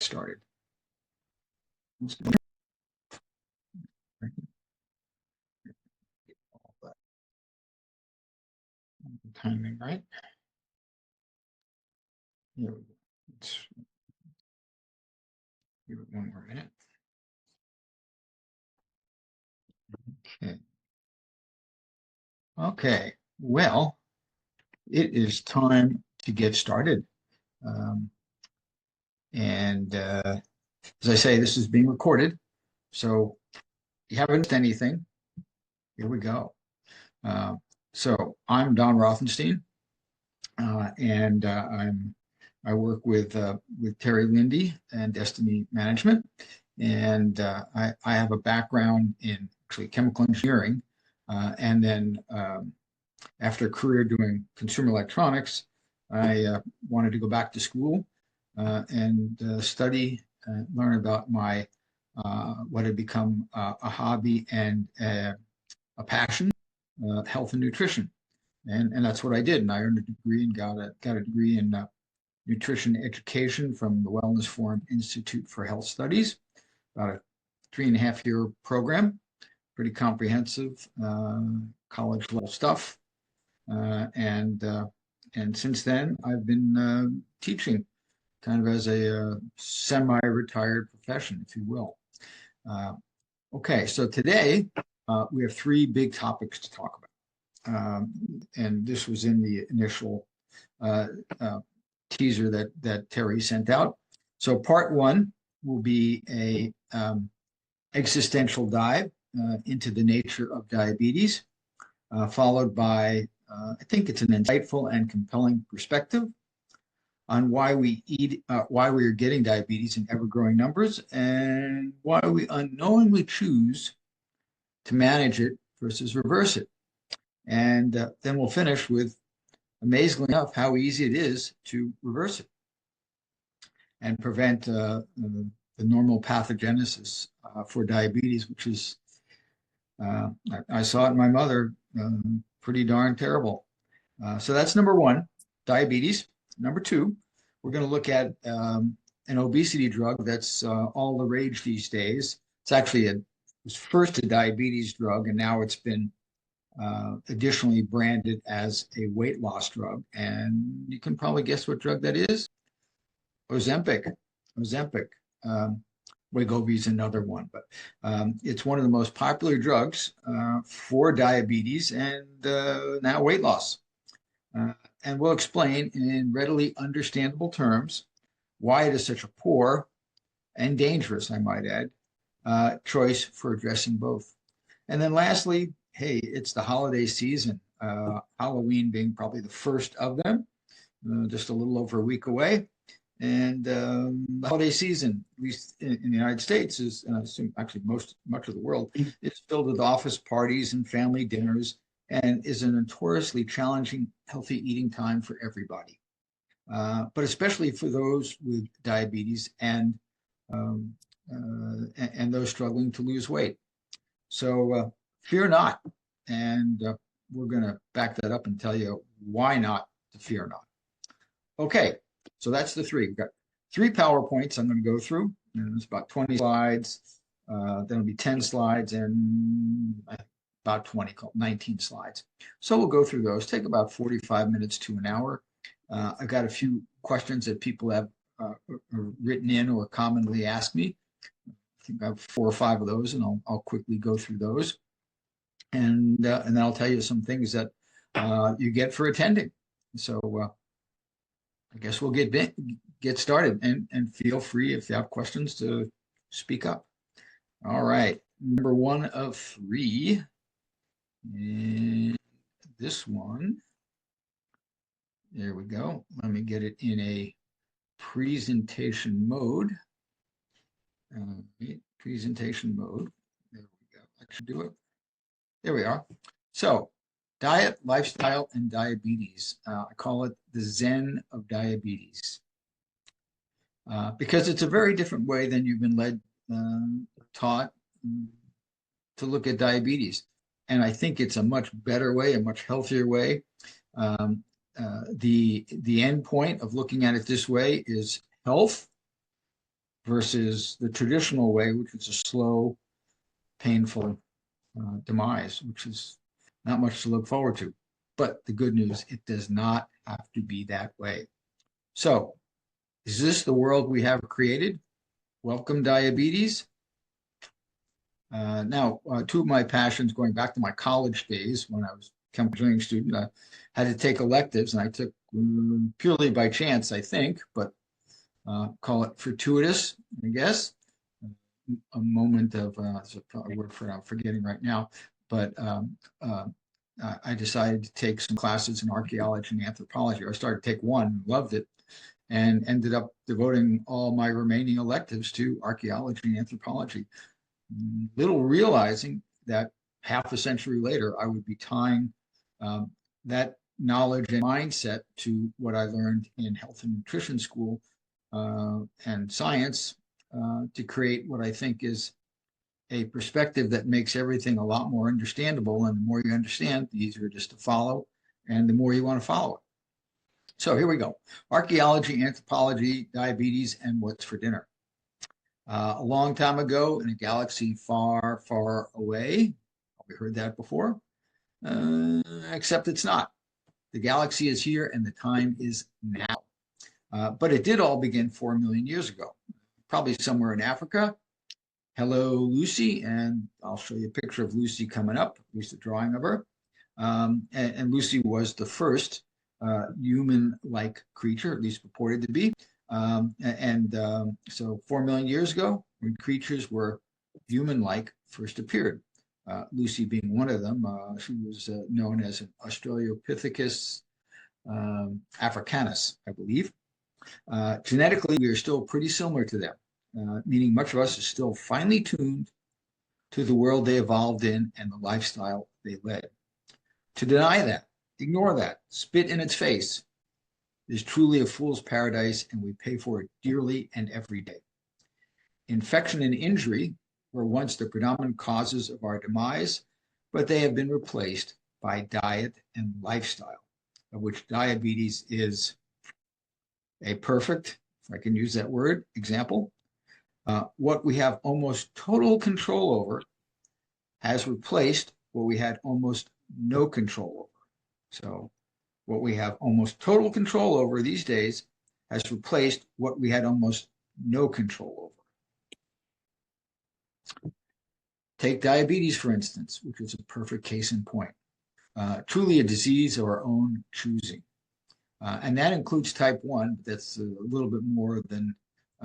Started. Timing, right? Here we go. Let's give it one more minute. Okay. Okay. Well, it is time to get started. As I say, this is being recorded. So if you haven't missed anything, here we go. So I'm Don Rothenstein, and I work with Terry Lindy and Destiny Management, and I have a background in actually chemical engineering, and then after a career doing consumer electronics, I wanted to go back to school and study, learn about my what had become a hobby and a passion, health and nutrition. And that's what I did. And I earned a degree and got a degree in nutrition education from the Wellness Forum Institute for Health Studies, about a 3.5-year program, pretty comprehensive college level stuff. And since then, I've been teaching kind of as a semi-retired profession, if you will. Okay, so today we have 3 big topics to talk about. And this was in the initial teaser that Terry sent out. So part 1 will be a existential dive into the nature of diabetes, followed by, I think it's an insightful and compelling perspective on why we are getting diabetes in ever-growing numbers and why we unknowingly choose to manage it versus reverse it. And then we'll finish with, amazingly enough, how easy it is to reverse it and prevent the normal pathogenesis for diabetes, which is, I saw it in my mother, pretty darn terrible. So that's number 1, diabetes. Number 2, we're going to look at an obesity drug that's all the rage these days. It's actually it was first a diabetes drug, and now it's been additionally branded as a weight loss drug. And you can probably guess what drug that is. Ozempic. Wegovy is another one, but it's one of the most popular drugs for diabetes and now weight loss. And we'll explain in readily understandable terms why it is such a poor and dangerous, I might add, choice for addressing both. And then lastly, hey, it's the holiday season, Halloween being probably the first of them, just a little over a week away. And the holiday season, at least in the United States, is, and I assume actually much of the world, is filled with office parties and family dinners, and is a notoriously challenging healthy eating time for everybody, but especially for those with diabetes and those struggling to lose weight. So fear not, and we're going to back that up and tell you why not to fear not. Okay, so that's the 3. We've got 3 PowerPoints I'm going to go through. It's about 20 slides. Then it'll be 10 slides and about 19 slides. So we'll go through those, take about 45 minutes to an hour. I've got a few questions that people have written in or commonly ask me. I think I have 4 or 5 of those, and I'll quickly go through those. And then I'll tell you some things that you get for attending. So I guess we'll get started, and feel free if you have questions to speak up. All right, number 1 of 3. And this one, there we go. Let me get it in a presentation mode. Presentation mode. There we go. That should do it. There we are. So, diet, lifestyle, and diabetes. I call it the Zen of diabetes. Because it's a very different way than you've been taught to look at diabetes. And I think it's a much better way, a much healthier way. The end point of looking at it this way is health versus the traditional way, which is a slow, painful demise, which is not much to look forward to. But the good news, it does not have to be that way. So, is this the world we have created? Welcome, diabetes. Now, two of my passions going back to my college days when I was a chemical engineering student, I had to take electives, and I took purely by chance, I think, but call it fortuitous, I guess. A moment of a word for I'm forgetting right now, but I decided to take some classes in archaeology and anthropology. I started to take one, loved it, and ended up devoting all my remaining electives to archaeology and anthropology, little realizing that half a century later I would be tying that knowledge and mindset to what I learned in health and nutrition school and science to create what I think is a perspective that makes everything a lot more understandable. And the more you understand, the easier it is to follow, and the more you want to follow it. So here we go. Archaeology, anthropology, diabetes, and what's for dinner. A long time ago in a galaxy far, far away, we heard that before, except it's not. The galaxy is here and the time is now. But it did all begin 4 million years ago, probably somewhere in Africa. Hello, Lucy, and I'll show you a picture of Lucy coming up, at least a drawing of her. And Lucy was the first human-like creature, at least purported to be. So 4 million years ago, when creatures were human-like first appeared, Lucy being one of them. She was known as an Australopithecus africanus, I believe. Genetically, we are still pretty similar to them, meaning much of us is still finely tuned to the world they evolved in and the lifestyle they led. To deny that, ignore that, spit in its face, is truly a fool's paradise, and we pay for it dearly and every day. Infection and injury were once the predominant causes of our demise, but they have been replaced by diet and lifestyle, of which diabetes is a perfect, if I can use that word, example. What we have almost total control over has replaced what we had almost no control over. So what we have almost total control over these days has replaced what we had almost no control over. Take diabetes, for instance, which is a perfect case in point. Truly a disease of our own choosing. And that includes type 1. That's a little bit more than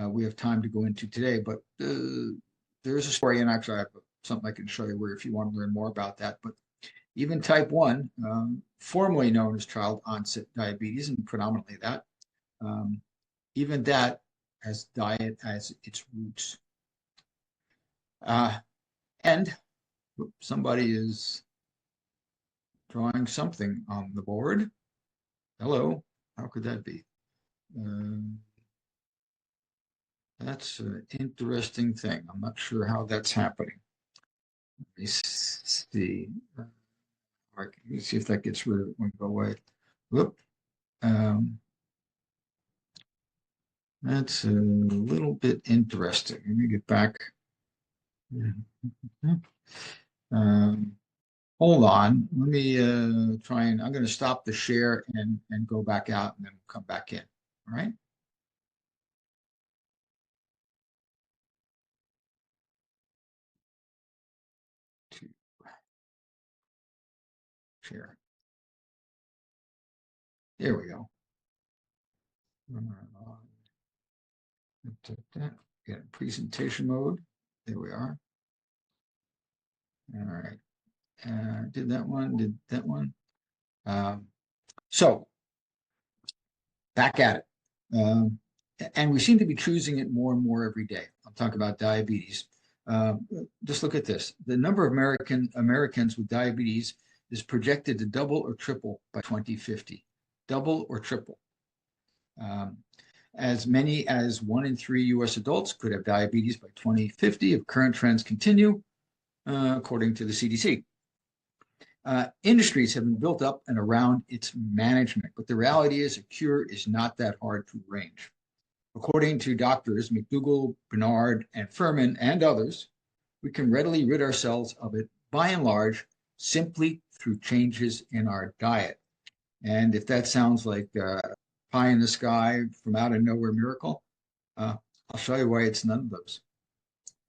we have time to go into today. But there is a story, and actually I have something I can show you where if you want to learn more about that. But even type 1, formerly known as child onset diabetes, and predominantly that, even that has diet as its roots. And somebody is drawing something on the board. Hello, how could that be? That's an interesting thing. I'm not sure how that's happening. Let me see. Let me see if that gets rid of it when we go away. Whoop. That's a little bit interesting. Let me get back. Hold on. Let me try and I'm going to stop the share and go back out and then come back in. All right. To share. There we go. Get presentation mode. There we are. All right. Did that one, did that one. So back at it. And we seem to be choosing it more and more every day. I'm talking about diabetes. Just look at this. The number of Americans with diabetes is projected to double or triple by 2050. Double or triple. As many as 1 in 3 U.S. adults could have diabetes by 2050 if current trends continue, according to the CDC. Industries have been built up and around its management, but the reality is a cure is not that hard to arrange. According to doctors McDougall, Bernard, and Furman, and others, we can readily rid ourselves of it, by and large, simply through changes in our diet. And if that sounds like pie in the sky from out of nowhere miracle, I'll show you why it's none of those.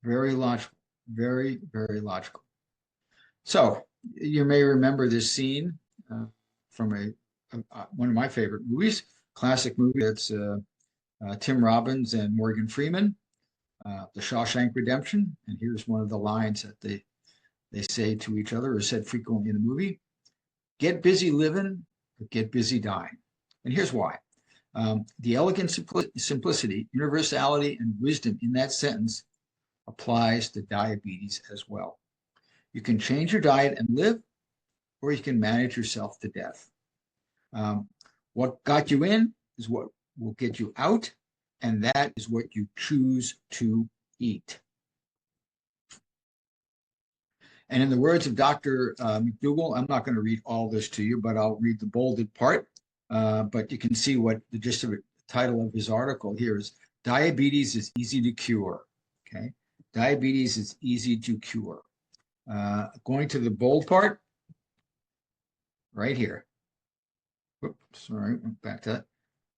Very logical, very, very logical. So you may remember this scene from one of my favorite movies, classic movie. That's Tim Robbins and Morgan Freeman, The Shawshank Redemption. And here's one of the lines that they say to each other, or said frequently in the movie: "Get busy living, or get busy dying." And here's why. The elegant simplicity, universality, and wisdom in that sentence applies to diabetes as well. You can change your diet and live, or you can manage yourself to death. What got you in is what will get you out, and that is what you choose to eat. And in the words of Dr. McDougall, I'm not going to read all this to you, but I'll read the bolded part. But you can see what the gist of it, the title of his article here is: "Diabetes is easy to cure." Okay, diabetes is easy to cure. Going to the bold part, right here. Oops, sorry, went back to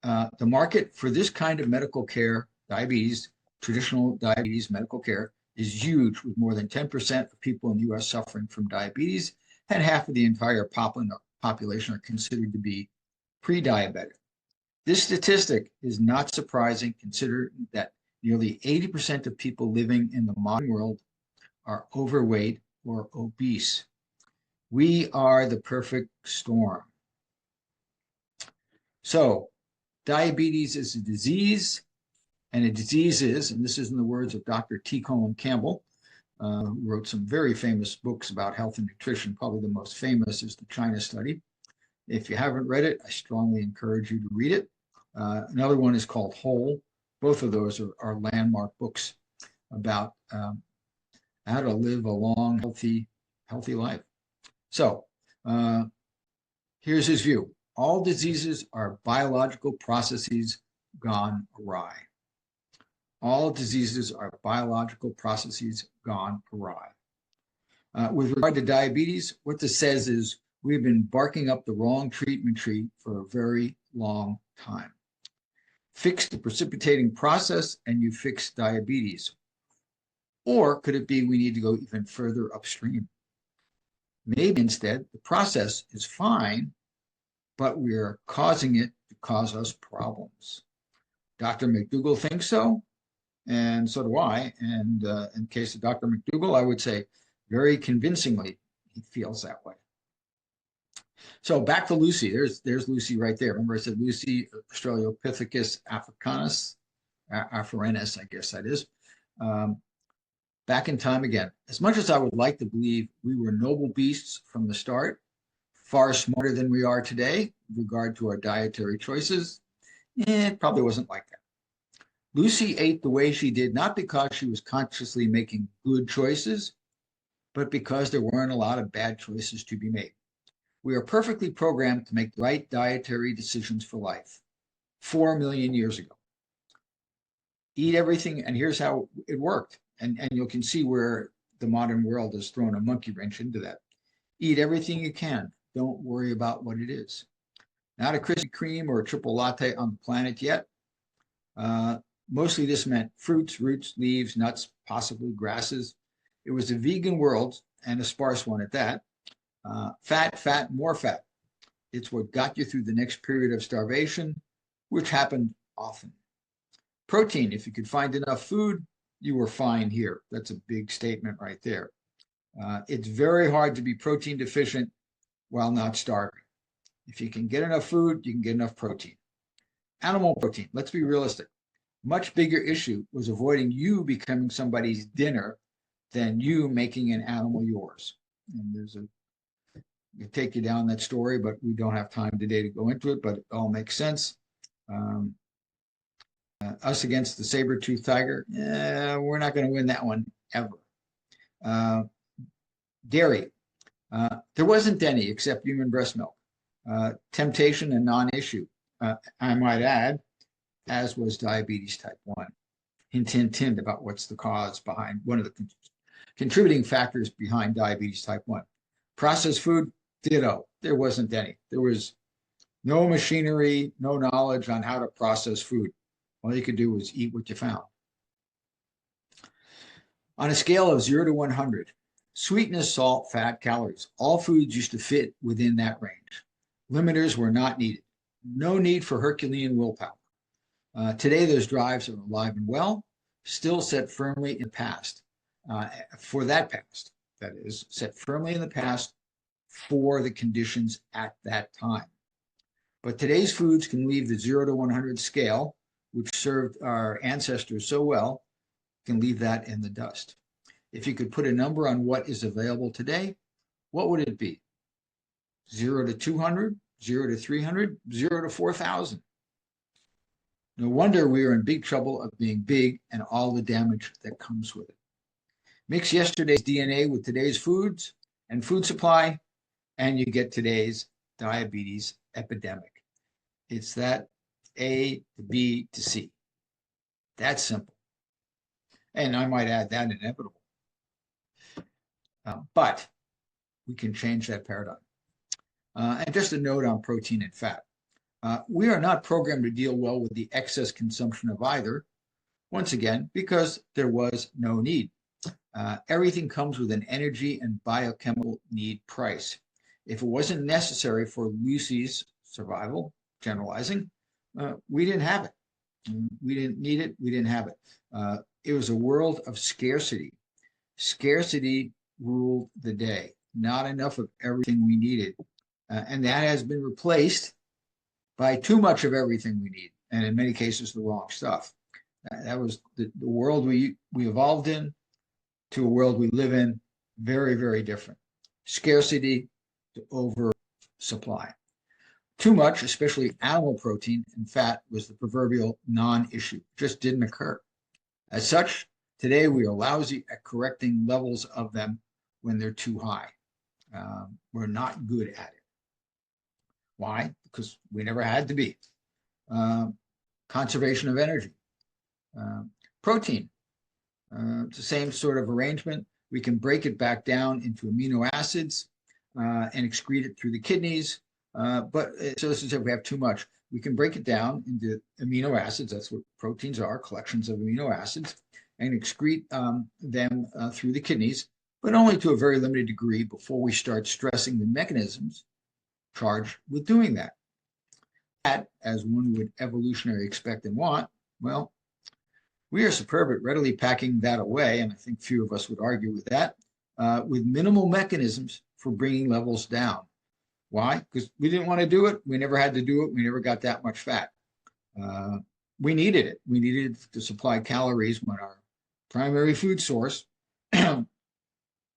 that. The market for this kind of medical care, diabetes, traditional diabetes medical care, is huge, with more than 10% of people in the U.S. suffering from diabetes, and half of the entire population are considered to be pre-diabetic. This statistic is not surprising, considering that nearly 80% of people living in the modern world are overweight or obese. We are the perfect storm. So, diabetes is a disease, and a disease is, and this is in the words of Dr. T. Colin Campbell, who wrote some very famous books about health and nutrition. Probably the most famous is the China Study. If you haven't read it, I strongly encourage you to read it. Another one is called Whole. Both of those are landmark books about how to live a long, healthy life. So here's his view. All diseases are biological processes gone awry. All diseases are biological processes gone awry. With regard to diabetes, what this says is we've been barking up the wrong treatment tree for a very long time. Fix the precipitating process and you fix diabetes. Or could it be we need to go even further upstream? Maybe instead the process is fine, but we're causing it to cause us problems. Dr. McDougall thinks so, and so do I. And in case of Dr. McDougall, I would say very convincingly he feels that way. So back to Lucy. There's Lucy right there. Remember I said Lucy, Australopithecus africanus, afarenus, I guess that is. Back in time again. As much as I would like to believe we were noble beasts from the start, far smarter than we are today with regard to our dietary choices, it probably wasn't like that. Lucy ate the way she did, not because she was consciously making good choices, but because there weren't a lot of bad choices to be made. We are perfectly programmed to make the right dietary decisions for life 4 million years ago. Eat everything, and here's how it worked. And you can see where the modern world has thrown a monkey wrench into that. Eat everything you can. Don't worry about what it is. Not a Krispy Kreme or a triple latte on the planet yet. Mostly this meant fruits, roots, leaves, nuts, possibly grasses. It was a vegan world, and a sparse one at that. Fat, more fat. It's what got you through the next period of starvation, which happened often. Protein, if you could find enough food, you were fine here. That's a big statement right there. It's very hard to be protein deficient while not starving. If you can get enough food, you can get enough protein. Animal protein, let's be realistic. Much bigger issue was avoiding you becoming somebody's dinner than you making an animal yours. And there's I take you down that story, but we don't have time today to go into it, but it all makes sense. Us against the saber-toothed tiger, we're not going to win that one ever. Dairy, there wasn't any except human breast milk. Temptation, a non-issue. I might add, as was diabetes type 1. Hint, hint, hint about what's the cause behind one of the contributing factors behind diabetes type 1. Processed food, ditto. There wasn't any. There was no machinery, no knowledge on how to process food. All you could do was eat what you found. On a scale of 0 to 100, sweetness, salt, fat, calories, all foods used to fit within that range. Limiters were not needed. No need for Herculean willpower. Today, those drives are alive and well, still set firmly in the past. For that past, that is, set firmly in the past for the conditions at that time. But today's foods can leave the 0 to 100 scale, which served our ancestors so well, can leave that in the dust. If you could put a number on what is available today, what would it be? 0 to 200, 0 to 300, 0 to 4,000. No wonder we are in big trouble of being big and all the damage that comes with it. Mix yesterday's DNA with today's foods and food supply, and you get today's diabetes epidemic. It's that A to B to C. That's simple. And I might add that inevitable. But we can change that paradigm. And just a note on protein and fat. We are not programmed to deal well with the excess consumption of either, once again, because there was no need. Everything comes with an energy and biochemical need price. If it wasn't necessary for Lucy's survival, generalizing, we didn't have it. We didn't need it. We didn't have it. It was a world of scarcity. Scarcity ruled the day. Not enough of everything we needed. And that has been replaced by too much of everything we need. And in many cases, the wrong stuff. That was the world we evolved in to a world we live in. Very, very different. Scarcity to oversupply. Too much, especially animal protein and fat, was the proverbial non-issue. Just didn't occur. As such, today we are lousy at correcting levels of them when they're too high. We're not good at it. Why? Because we never had to be. Conservation of energy. Protein. It's the same sort of arrangement. We can break it back down into amino acids and excrete it through the kidneys. So this is if we have too much. We can break it down into amino acids. That's what proteins are, collections of amino acids, and excrete them through the kidneys, but only to a very limited degree before we start stressing the mechanisms charged with doing that. That, as one would evolutionarily expect and want, well, we are superb at readily packing that away, and I think few of us would argue with that, with minimal mechanisms for bringing levels down. Why? Because we didn't want to do it. We never had to do it. We never got that much fat. We needed it. We needed it to supply calories when our primary food source,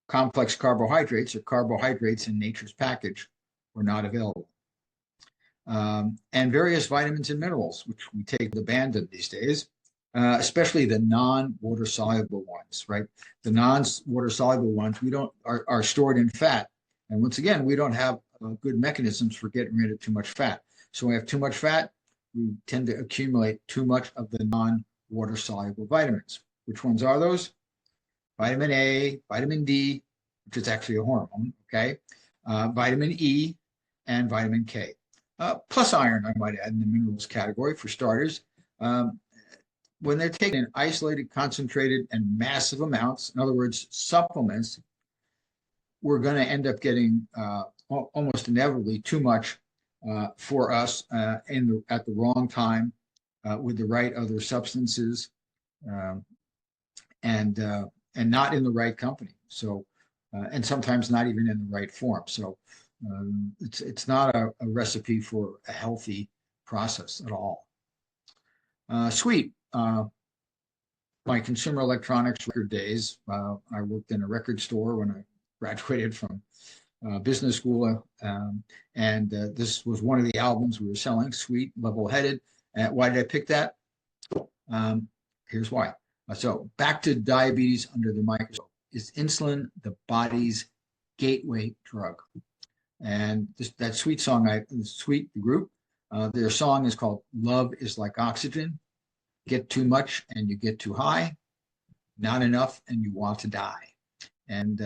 complex carbohydrates or carbohydrates in nature's package, were not available. And various vitamins and minerals, which we take with abandon these days, especially the non-water soluble ones, right? The non-water soluble ones are stored in fat. And once again, we don't have good mechanisms for getting rid of too much fat. So when we have too much fat, we tend to accumulate too much of the non-water soluble vitamins. Which ones are those? Vitamin A, vitamin D, which is actually a hormone, okay? Vitamin E, and vitamin K. Plus iron, I might add, in the minerals category for starters. When they're taken in isolated, concentrated, and massive amounts, in other words, supplements, we're going to end up getting almost inevitably too much for us at the wrong time with the right other substances and not in the right company. So, and sometimes not even in the right form. So it's not a recipe for a healthy process at all. Sweet. My consumer electronics record days, I worked in a record store when I graduated from business school, and this was one of the albums we were selling, Sweet, Level-Headed. Why did I pick that? Here's why. So back to diabetes under the microscope. Is insulin the body's gateway drug? And that Sweet song, Sweet, the group, Their song is called Love is Like Oxygen. Get too much and you get too high, not enough and you want to die. And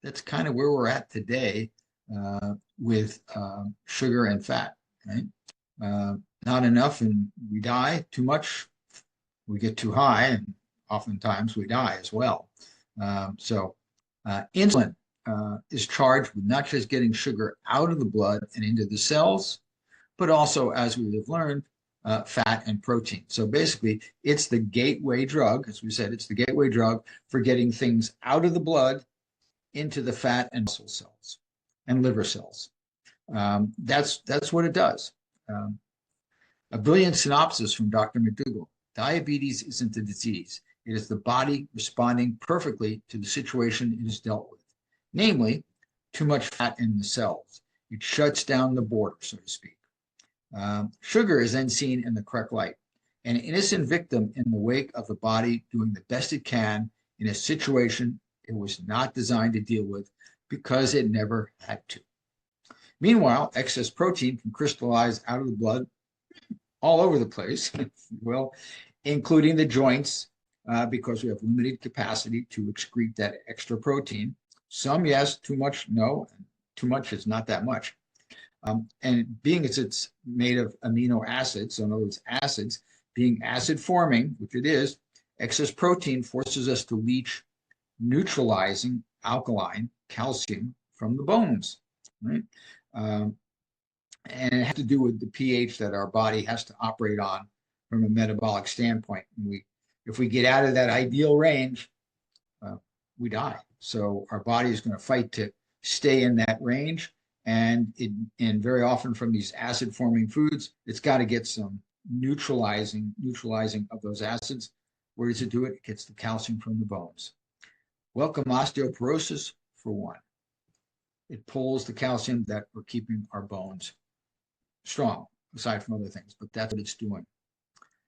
that's kind of where we're at today with sugar and fat, right? Not enough and we die, too much, we get too high, and oftentimes we die as well. Insulin is charged with not just getting sugar out of the blood and into the cells, but also, as we have learned, fat and protein. So basically, it's the gateway drug, as we said, it's the gateway drug for getting things out of the blood into the fat and muscle cells and liver cells. That's what it does. A brilliant synopsis from Dr. McDougall. Diabetes isn't a disease. It is the body responding perfectly to the situation it is dealt with, namely, too much fat in the cells. It shuts down the border, so to speak. Sugar is then seen in the correct light. An innocent victim in the wake of the body doing the best it can in a situation it was not designed to deal with because it never had to. Meanwhile, excess protein can crystallize out of the blood all over the place, well, including the joints, because we have limited capacity to excrete that extra protein. Some, yes, too much, no. Too much is not that much. And being as it's made of amino acids, so in other words, acids, being acid forming, which it is, excess protein forces us to leach neutralizing alkaline calcium from the bones, right? And it has to do with the pH that our body has to operate on from a metabolic standpoint. And if we get out of that ideal range, we die. So our body is going to fight to stay in that range. And very often from these acid-forming foods, it's got to get some neutralizing of those acids. Where does it do it? It gets the calcium from the bones. Welcome osteoporosis for one. It pulls the calcium that we're keeping our bones strong, aside from other things, but that's what it's doing.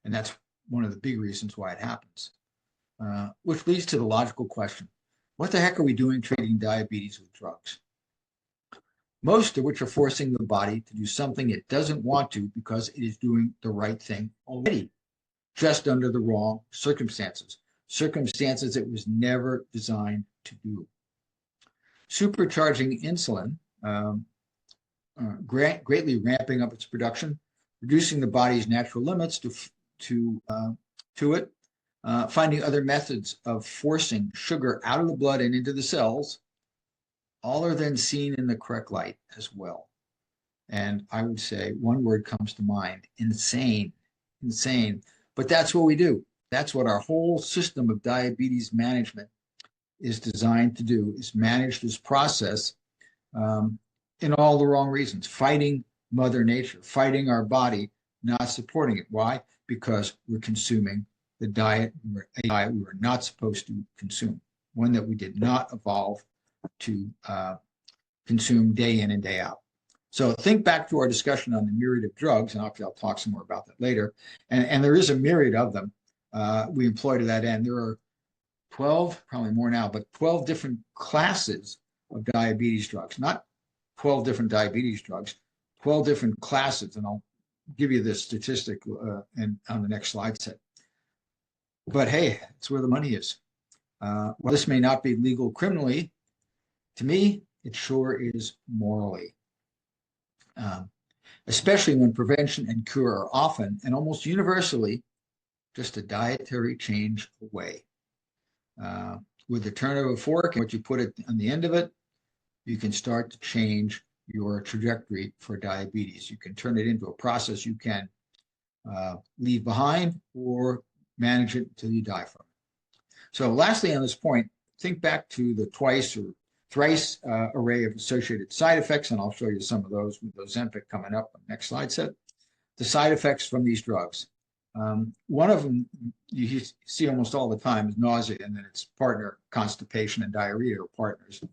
And that's one of the big reasons why it happens. Which leads to the logical question, what the heck are we doing treating diabetes with drugs? Most of which are forcing the body to do something it doesn't want to because it is doing the right thing already, just under the wrong circumstances it was never designed to do. Supercharging insulin, greatly ramping up its production, reducing the body's natural limits to it, finding other methods of forcing sugar out of the blood and into the cells, all are then seen in the correct light as well. And I would say one word comes to mind, insane. But that's what we do. That's what our whole system of diabetes management is designed to do, is manage this process in all the wrong reasons, fighting Mother Nature, fighting our body, not supporting it. Why? Because we're consuming a diet we were not supposed to consume, one that we did not evolve to consume day in and day out. So think back to our discussion on the myriad of drugs, and I'll talk some more about that later. And there is a myriad of them we employ to that end. There are 12, probably more now, but 12 different classes of diabetes drugs, not 12 different diabetes drugs, 12 different classes. And I'll give you this statistic on the next slide set. But hey, it's where the money is. While this may not be legal criminally, to me, it sure is morally. Especially when prevention and cure are often and almost universally just a dietary change away. With the turn of a fork and what you put it on the end of it, you can start to change your trajectory for diabetes. You can turn it into a process you can leave behind or manage it until you die from it. So lastly on this point, think back to the twice or thrice array of associated side effects, and I'll show you some of those with Ozempic coming up on the next slide set. The side effects from these drugs. One of them you see almost all the time is nausea, and then its partner, constipation and diarrhea, are partners.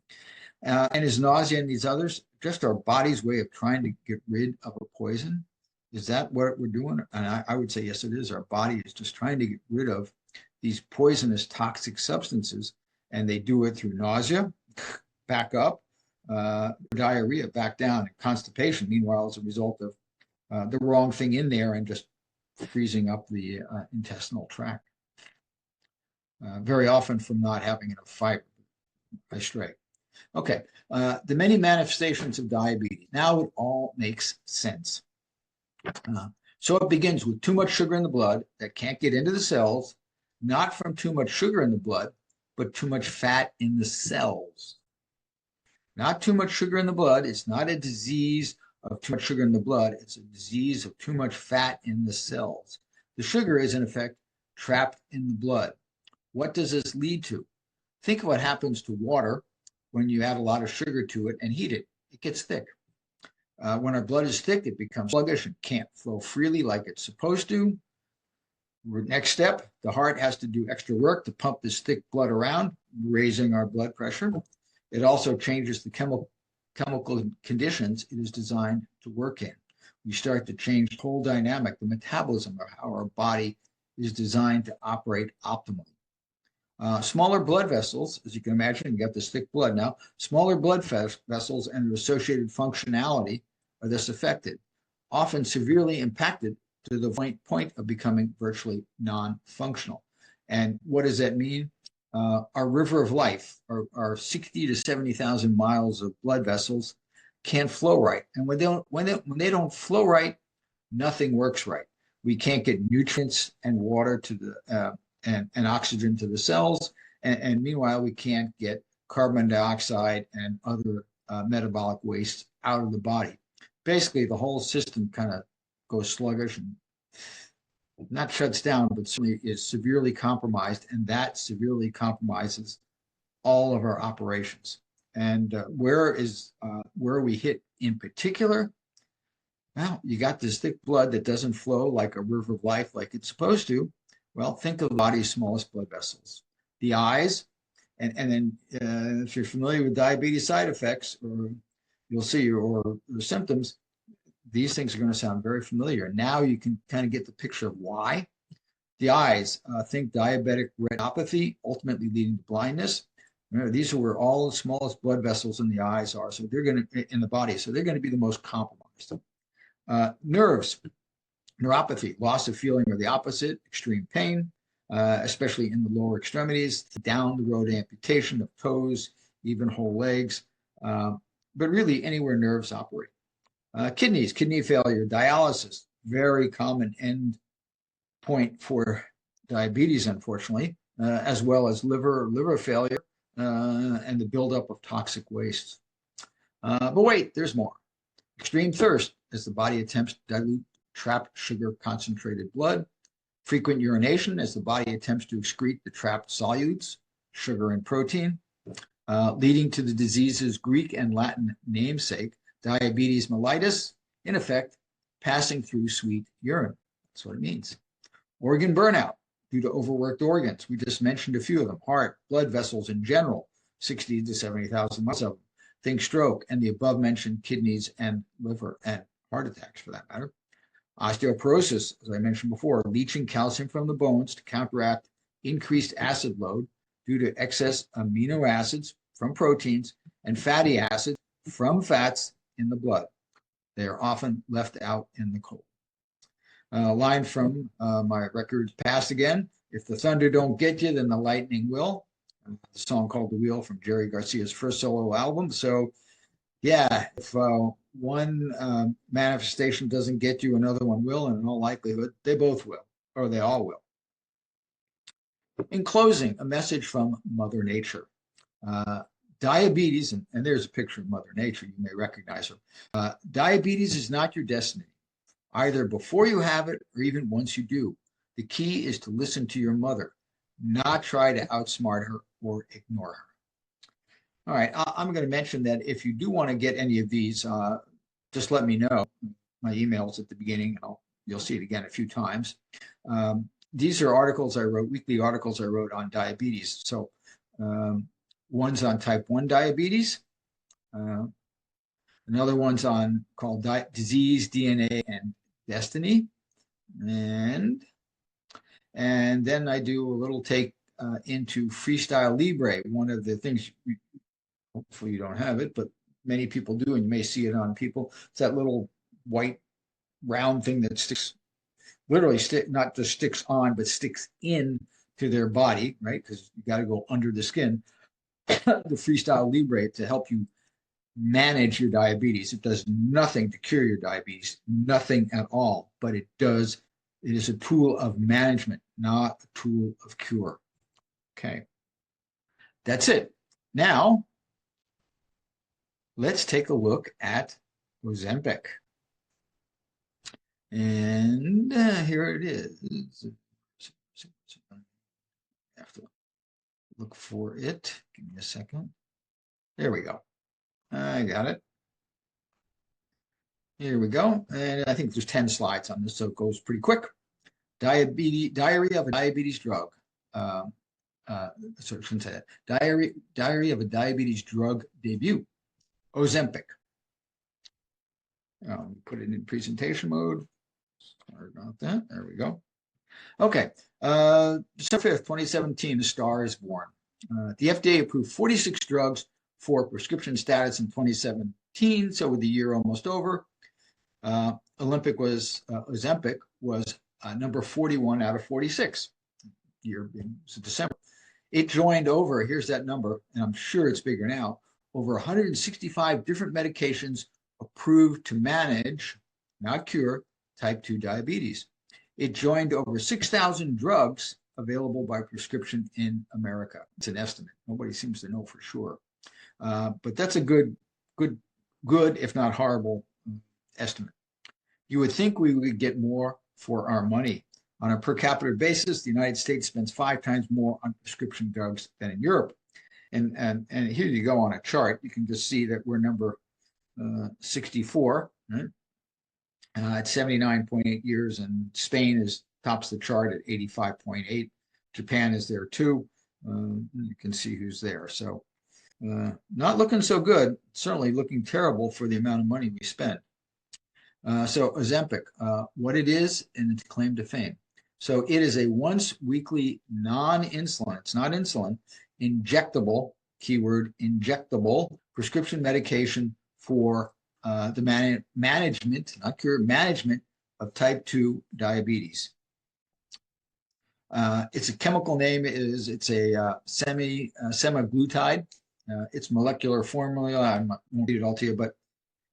And is nausea and these others just our body's way of trying to get rid of a poison? Is that what we're doing? And I would say, yes, it is. Our body is just trying to get rid of these poisonous, toxic substances, and they do it through nausea, back up, diarrhea, back down, and constipation, meanwhile, as a result of the wrong thing in there and just freezing up the intestinal tract. Very often from not having enough fiber. I stray. Okay, the many manifestations of diabetes. Now it all makes sense. So it begins with too much sugar in the blood that can't get into the cells, not from too much sugar in the blood, but too much fat in the cells. Not too much sugar in the blood. It's not a disease of too much sugar in the blood. It's a disease of too much fat in the cells. The sugar is, in effect, trapped in the blood. What does this lead to? Think of what happens to water when you add a lot of sugar to it and heat it. It gets thick. When our blood is thick, it becomes sluggish and can't flow freely like it's supposed to. Next step, the heart has to do extra work to pump this thick blood around, raising our blood pressure. It also changes the chemical conditions it is designed to work in. We start to change the whole dynamic, the metabolism of how our body is designed to operate optimally. Smaller blood vessels, as you can imagine, you got this thick blood now, smaller blood vessels and their associated functionality are thus affected, often severely impacted to the point of becoming virtually non-functional. And what does that mean? Our river of life, our 60 to 70,000 miles of blood vessels can't flow right. And when they don't flow right, nothing works right. We can't get nutrients and water to the and oxygen to the cells, and meanwhile we can't get carbon dioxide and other metabolic waste out of the body. Basically, the whole system kind of goes sluggish and not shuts down, but certainly is severely compromised, and that severely compromises all of our operations. And where are we hit in particular? Well, you got this thick blood that doesn't flow like a river of life like it's supposed to. Well, think of the body's smallest blood vessels, the eyes, and then if you're familiar with diabetes side effects, or you'll see, or symptoms, these things are going to sound very familiar. Now you can kind of get the picture of why. The eyes, think diabetic retinopathy, ultimately leading to blindness. Remember, these are where all the smallest blood vessels in the eyes are, so they're going to in the body, so they're going to be the most compromised. Nerves, neuropathy, loss of feeling or the opposite, extreme pain, especially in the lower extremities, down the road amputation of toes, even whole legs, but really anywhere nerves operate. Kidneys, kidney failure, dialysis, very common end point for diabetes, unfortunately, as well as liver failure and the buildup of toxic waste. But wait, there's more. Extreme thirst as the body attempts to dilute trapped sugar concentrated blood. Frequent urination as the body attempts to excrete the trapped solutes, sugar and protein, leading to the disease's Greek and Latin namesake, diabetes mellitus, in effect, passing through sweet urine. That's what it means. Organ burnout due to overworked organs. We just mentioned a few of them. Heart, blood vessels in general, 60 to 70,000 miles of them. Think stroke and the above mentioned kidneys and liver and heart attacks for that matter. Osteoporosis, as I mentioned before, leaching calcium from the bones to counteract increased acid load due to excess amino acids from proteins and fatty acids from fats in the blood. They are often left out in the cold. Line from my records past again. If the thunder don't get you, then the lightning will. The song called The Wheel from Jerry Garcia's first solo album. So yeah, if one manifestation doesn't get you, another one will, and in all likelihood, they both will, or they all will. In closing, a message from Mother Nature. Diabetes, and there's a picture of Mother Nature, you may recognize her. Diabetes is not your destiny, either before you have it or even once you do. The key is to listen to your mother, not try to outsmart her or ignore her. All right, I'm going to mention that if you do want to get any of these, just let me know. My email's at the beginning, and you'll see it again a few times. These are articles I wrote, weekly articles I wrote on diabetes. So one's on type 1 diabetes. Another one's on called Disease, DNA, and Destiny. And then I do a little take into Freestyle Libre, one of the things, hopefully you don't have it, but many people do, and you may see it on people. It's that little white round thing that sticks, literally not just sticks on, but sticks in to their body, right? Because you got to go under the skin. The Freestyle Libre to help you manage your diabetes. It does nothing to cure your diabetes, nothing at all, but it is a tool of management, not a tool of cure. Okay, that's it. Now, let's take a look at Ozempic. And here it is. I have to look for it. Give me a second. There we go. I got it. Here we go. And I think there's 10 slides on this, so it goes pretty quick. Diary of a diabetes drug. Sorry, I shouldn't say that. Diary of a diabetes drug debut. Ozempic. Put it in presentation mode. Sorry about that. There we go. Okay. December 5th, 2017, the star is born. The FDA approved 46 drugs for prescription status in 2017, so with the year almost over. Ozempic was number 41 out of 46. Year being December. It joined over, here's that number, and I'm sure it's bigger now, over 165 different medications approved to manage, not cure, type 2 diabetes. It joined over 6,000 drugs available by prescription in America. It's an estimate. Nobody seems to know for sure. But that's a good, if not horrible, estimate. You would think we would get more for our money. On a per capita basis, the United States spends 5 times more on prescription drugs than in Europe. And here you go on a chart. You can just see that we're number 64, right? At 79.8 years, and Spain tops the chart at 85.8. Japan is there too. You can see who's there. So not looking so good. Certainly looking terrible for the amount of money we spend. So Ozempic, what it is and its claim to fame. So it is a once weekly non-insulin, it's not insulin, injectable, keyword injectable, prescription medication for the management, not cure, management of type 2 diabetes. Its a chemical name it's a semaglutide. Its molecular formula, I won't read it all to you, but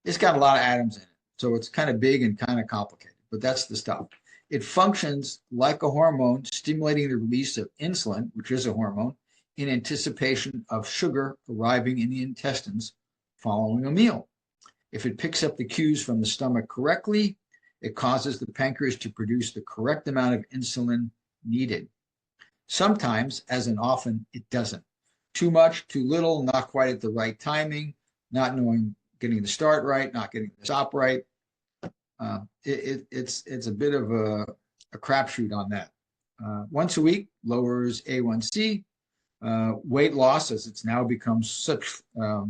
it's got a lot of atoms in it. So it's kind of big and kind of complicated, but that's the stuff. It functions like a hormone, stimulating the release of insulin, which is a hormone, in anticipation of sugar arriving in the intestines following a meal. If it picks up the cues from the stomach correctly, it causes the pancreas to produce the correct amount of insulin needed. Sometimes, as in often, it doesn't. Too much, too little, not quite at the right timing, not knowing, getting the start right, not getting the stop right. It's a bit of a crapshoot on that. Once a week lowers A1C, weight loss, as it's now become such a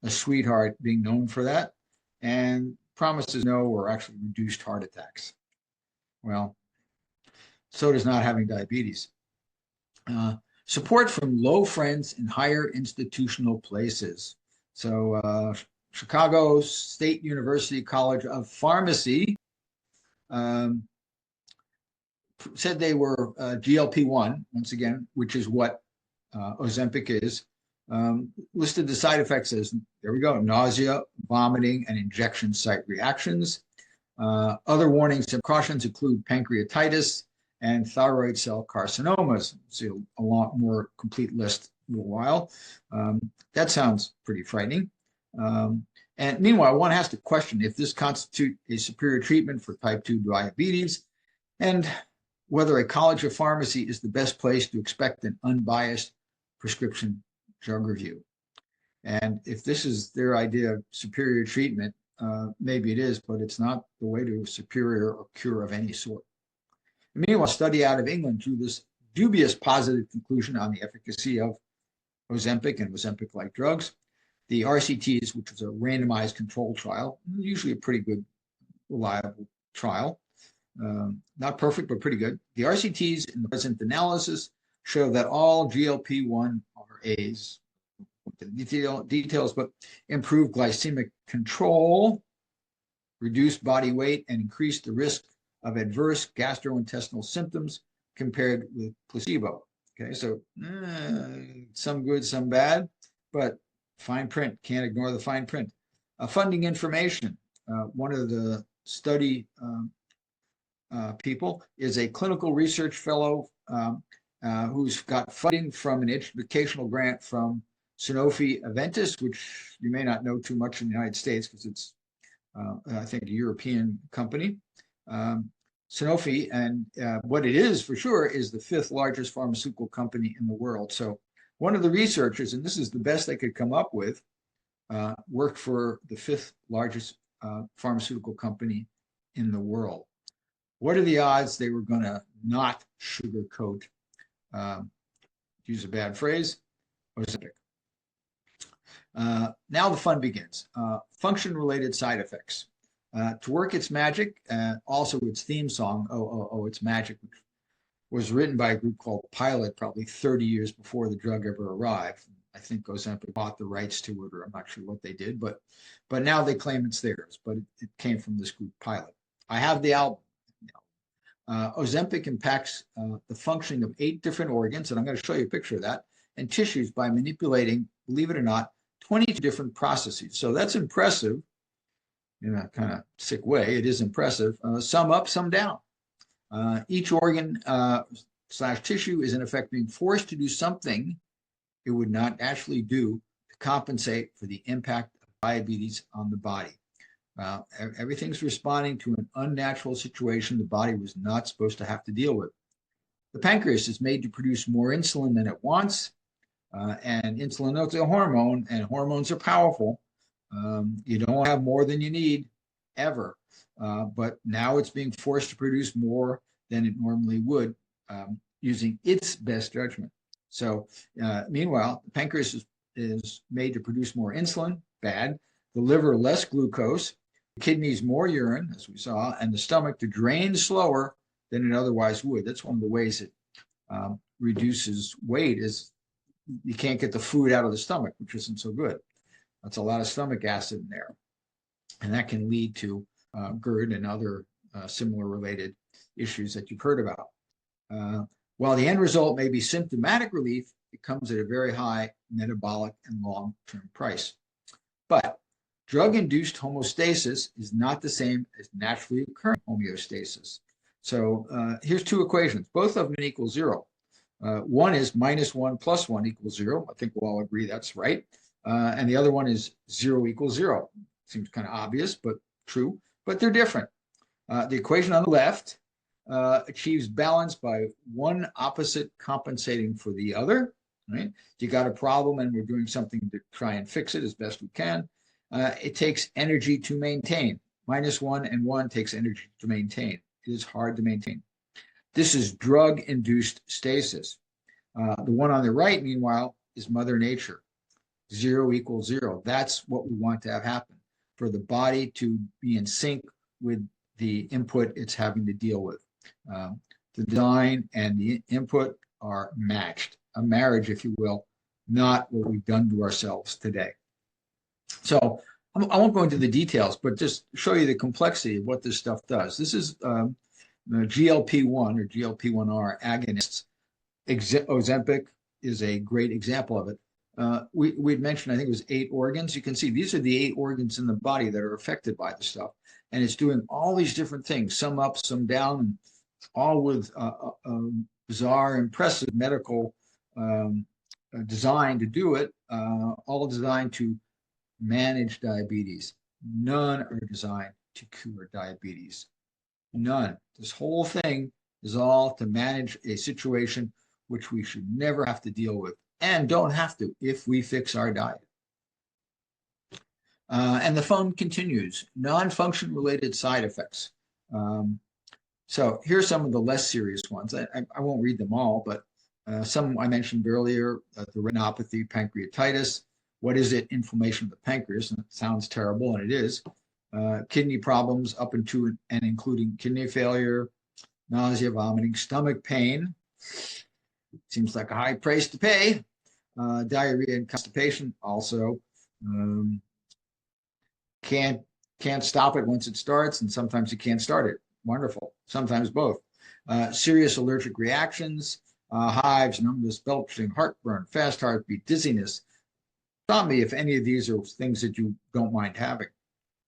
sweetheart, being known for that, and promises no or actually reduced heart attacks. Well, so does not having diabetes. Support from low friends in higher institutional places. So Chicago State University College of Pharmacy said they were GLP-1, once again, which is what Ozempic is. Listed the side effects as, there we go, nausea, vomiting, and injection site reactions. Other warnings and cautions include pancreatitis and thyroid cell carcinomas. See a lot more complete list in a little while. That sounds pretty frightening. And meanwhile, one has to question if this constitutes a superior treatment for type 2 diabetes, and whether a college of pharmacy is the best place to expect an unbiased prescription drug review. And if this is their idea of superior treatment, maybe it is, but it's not the way to a superior or cure of any sort. Meanwhile, a study out of England drew this dubious positive conclusion on the efficacy of Ozempic and Ozempic-like drugs. The RCTs, which was a randomized controlled trial, usually a pretty good, reliable trial. Not perfect, but pretty good. The RCTs in the present analysis show that all GLP-1 RAs, details, but improved glycemic control, reduce body weight, and increase the risk of adverse gastrointestinal symptoms compared with placebo. Okay, so some good, some bad, but fine print, can't ignore the fine print. Funding information. One of the study people is a clinical research fellow who's got funding from an educational grant from Sanofi Aventis, which you may not know too much in the United States because it's, I think, a European company. Sanofi, and what it is for sure, is the 5th largest pharmaceutical company in the world. So one of the researchers, and this is the best they could come up with, worked for the 5th largest pharmaceutical company in the world. What are the odds they were going to not sugarcoat, use a bad phrase, Ozempic? Now the fun begins. Function-related side effects. To work its magic, also its theme song, Oh, Oh, Oh, It's Magic, which was written by a group called Pilot probably 30 years before the drug ever arrived. I think Ozempic bought the rights to it, or I'm not sure what they did, but now they claim it's theirs, but it came from this group Pilot. I have the album. Ozempic impacts the functioning of 8 different organs, and I'm going to show you a picture of that, and tissues by manipulating, believe it or not, 22 different processes. So that's impressive in a kind of sick way. It is impressive. Some up, some down. Each organ / tissue is in effect being forced to do something it would not actually do to compensate for the impact of diabetes on the body. Everything's responding to an unnatural situation the body was not supposed to have to deal with. The pancreas is made to produce more insulin than it wants, and insulin is a hormone, and hormones are powerful. You don't have more than you need, ever. But now it's being forced to produce more than it normally would, using its best judgment. So meanwhile, the pancreas is made to produce more insulin, bad, the liver less glucose, the kidneys more urine, as we saw, and the stomach to drain slower than it otherwise would. That's one of the ways it reduces weight, is you can't get the food out of the stomach, which isn't so good. That's a lot of stomach acid in there. And that can lead to GERD and other similar related issues that you've heard about. While the end result may be symptomatic relief, it comes at a very high metabolic and long-term price. But drug-induced homeostasis is not the same as naturally occurring homeostasis. So here's 2 equations. Both of them equal 0. One is -1 + 1 = 0. I think we'll all agree that's right. And the other one is 0 = 0. Seems kind of obvious, but true. But they're different. The equation on the left achieves balance by one opposite compensating for the other. Right? You got a problem and we're doing something to try and fix it as best we can. It takes energy to maintain. -1 and 1 takes energy to maintain. It is hard to maintain. This is drug-induced stasis. The one on the right, meanwhile, is Mother Nature. 0 = 0. That's what we want to have happen, for the body to be in sync with the input it's having to deal with. The design and the input are matched. A marriage, if you will, not what we've done to ourselves today. So I won't go into the details, but just show you the complexity of what this stuff does. This is the GLP-1 or GLP-1R agonists. Ozempic is a great example of it. We'd mentioned, I think it was 8 organs. You can see these are the 8 organs in the body that are affected by the stuff. And it's doing all these different things, some up, some down, and all with bizarre, impressive medical design to do it, all designed to manage diabetes. None are designed to cure diabetes. None. This whole thing is all to manage a situation which we should never have to deal with, and don't have to if we fix our diet. And the fun continues. Non-function related side effects. So here's some of the less serious ones. I won't read them all, but some I mentioned earlier, the retinopathy, pancreatitis. What is it? Inflammation of the pancreas. And it sounds terrible, and it is. Kidney problems up into and including kidney failure, nausea, vomiting, stomach pain. Seems like a high price to pay. Diarrhea and constipation also. Can't Can't stop it once it starts, and sometimes you can't start it. Wonderful. Sometimes both. Serious allergic reactions, hives, numbness, belching, heartburn, fast heartbeat, dizziness. Stop me if any of these are things that you don't mind having.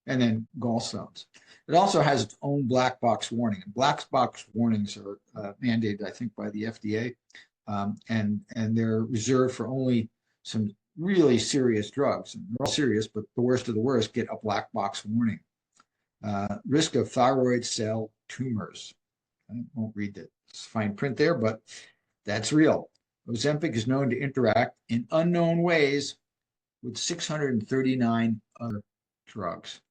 And then gallstones. It also has its own black box warning. And black box warnings are mandated, I think, by the FDA, and they're reserved for only some really serious drugs. And they're all serious, but the worst of the worst get a black box warning. Risk of thyroid cell tumors. I won't read the fine print there, but that's real. Ozempic is known to interact in unknown ways with 639 other drugs.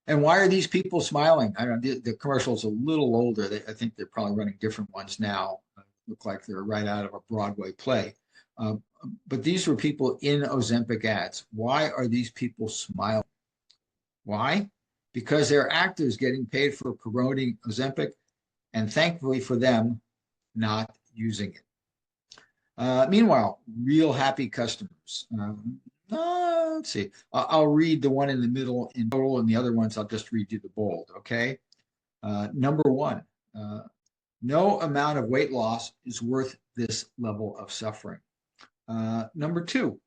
And why are these people smiling? I don't know, the commercial's a little older. I think they're probably running different ones now. Look like they're right out of a Broadway play. But these were people in Ozempic ads. Why are these people smiling? Why? Because they're actors getting paid for promoting Ozempic, and thankfully for them, not using it. Meanwhile, real happy customers. Let's see. I'll read the one in the middle in total, and the other ones I'll just read you the bold, okay? Number one, no amount of weight loss is worth this level of suffering. Number two,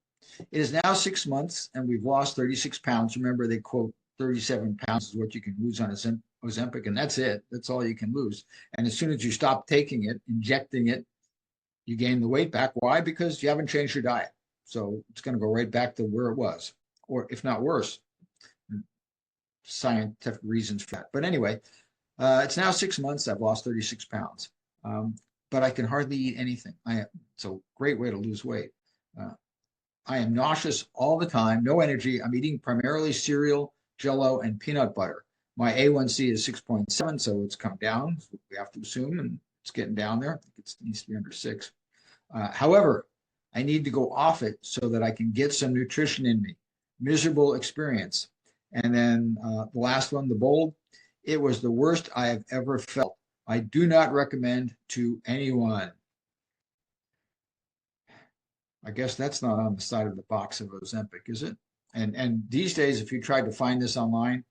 it is now 6 months and we've lost 36 pounds. Remember, they quote 37 pounds is what you can lose on Ozempic, and that's it. That's all you can lose. And as soon as you stop taking it, injecting it, you gain the weight back. Why? Because you haven't changed your diet. So it's going to go right back to where it was, or if not worse. Scientific reasons for that. But anyway, it's now 6 months. I've lost 36 pounds, but I can hardly eat anything. It's a great way to lose weight. I am nauseous all the time, no energy. I'm eating primarily cereal, Jell-O, and peanut butter. My A1C is 6.7, so it's come down. We have to assume, and it's getting down there. I think it needs to be under 6. However, I need to go off it so that I can get some nutrition in me. Miserable experience. And then the last one, the bold, it was the worst I have ever felt. I do not recommend to anyone. I guess that's not on the side of the box of Ozempic, is it? And these days, if you tried to find this online,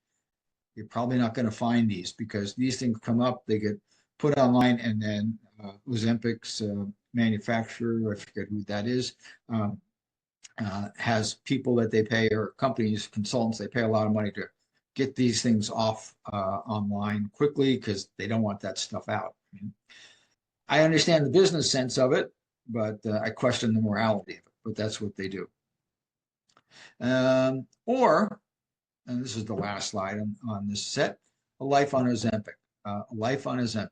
you're probably not going to find these because these things come up, they get put online, and then Ozempic's manufacturer, I forget who that is, has people that they pay, or companies, consultants, they pay a lot of money to get these things off online quickly because they don't want that stuff out. I understand the business sense of it, but I question the morality of it, but that's what they do. Or, and this is the last slide on this set, a life on Ozempic. A life on Ozempic.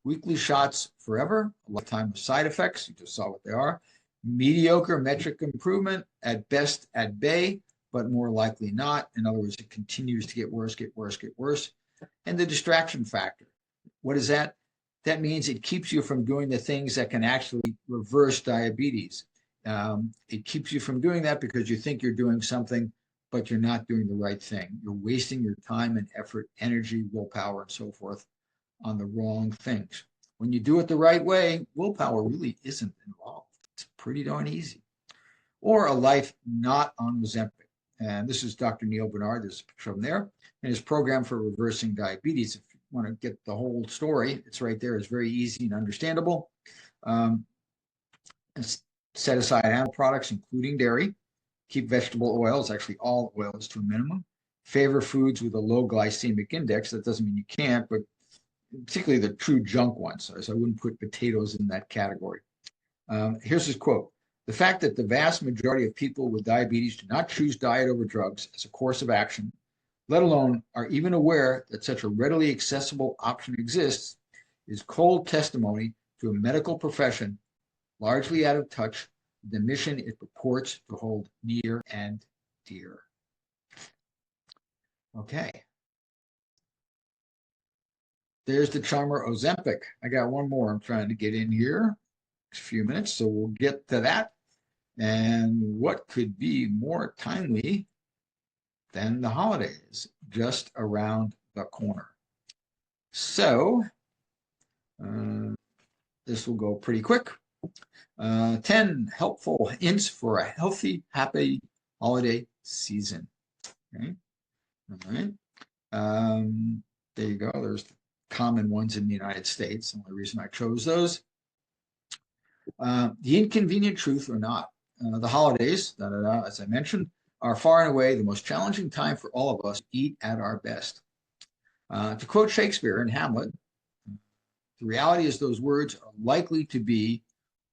Weekly shots forever, a lifetime of side effects, you just saw what they are. Mediocre metric improvement, at best at bay, but more likely not. In other words, it continues to get worse, get worse, get worse. And the distraction factor. What is that? That means it keeps you from doing the things that can actually reverse diabetes. It keeps you from doing that because you think you're doing something, but you're not doing the right thing. You're wasting your time and effort, energy, willpower, and so forth on the wrong things. When you do it the right way, willpower really isn't involved. It's pretty darn easy. Or a life not on Ozempic. And this is Dr. Neil Bernard. There's a picture of him there. And his program for reversing diabetes. If you want to get the whole story, it's right there. It's very easy and understandable. Set aside animal products, including dairy. Keep vegetable oils, actually all oils, to a minimum. Favor foods with a low glycemic index. That doesn't mean you can't, but particularly the true junk ones. So I wouldn't put potatoes in that category. Here's his quote. The fact that the vast majority of people with diabetes do not choose diet over drugs as a course of action, let alone are even aware that such a readily accessible option exists, is cold testimony to a medical profession largely out of touch with the mission it purports to hold near and dear. Okay. There's the charmer Ozempic. I got one more I'm trying to get in here. A few minutes, so we'll get to that. And what could be more timely than the holidays just around the corner? So this will go pretty quick. 10 helpful hints for a healthy, happy holiday season. Okay. All right. There you go. There's the common ones in the United States. The only reason I chose those. The inconvenient truth or not. The holidays, as I mentioned, are far and away the most challenging time for all of us to eat at our best. To quote Shakespeare in Hamlet, the reality is those words are likely to be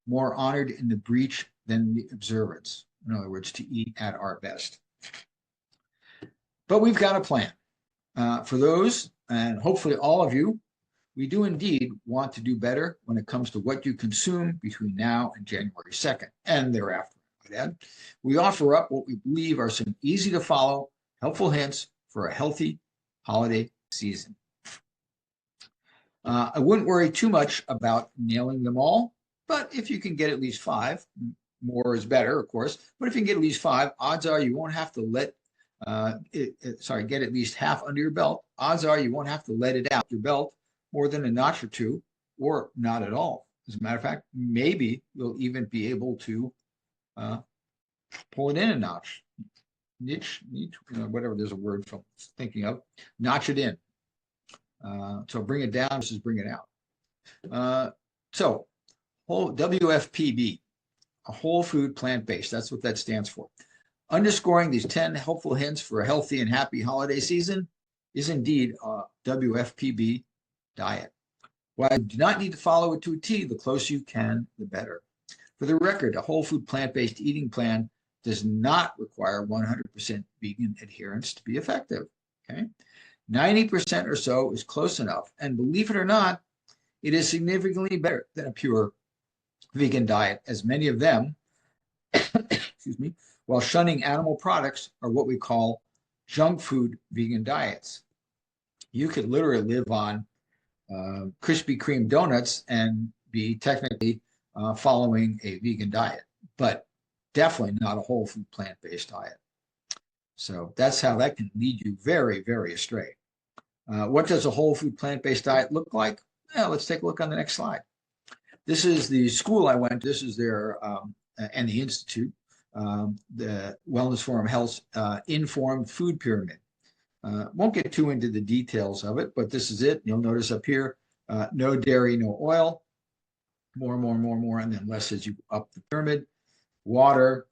more honored in the breach than the observance. In other words, to eat at our best. But we've got a plan. For those, and hopefully all of you, we do indeed want to do better when it comes to what you consume between now and January 2nd and thereafter. We offer up what we believe are some easy to follow, helpful hints for a healthy holiday season. I wouldn't worry too much about nailing them all, but if you can get at least 5, more is better, of course. But if you can get at least 5, odds are you won't have to get at least half under your belt. Odds are you won't have to let it out your belt more than a notch or two, or not at all. As a matter of fact, maybe you'll even be able to pull it in a notch, whatever there's a word from thinking of, notch it in. So bring it down versus bring it out. So whole WFPB, a whole food plant-based, that's what that stands for. Underscoring these 10 helpful hints for a healthy and happy holiday season is indeed a WFPB diet. While you do not need to follow it to a T, the closer you can, the better. For the record, a whole food plant-based eating plan does not require 100% vegan adherence to be effective. Okay, 90% or so is close enough, and believe it or not, it is significantly better than a pure vegan diet, as many of them, excuse me, while shunning animal products, are what we call junk food vegan diets. You could literally live on Krispy Kreme donuts and be technically following a vegan diet, but definitely not a whole food plant-based diet. So that's how that can lead you very, very astray. What does a whole food plant-based diet look like? Well, let's take a look on the next slide. This is the school I went to. This is their, and the Institute, the Wellness Forum Health Informed Food Pyramid. Won't get too into the details of it, but this is it. You'll notice up here, no dairy, no oil, more, and then less as you up the pyramid. Water,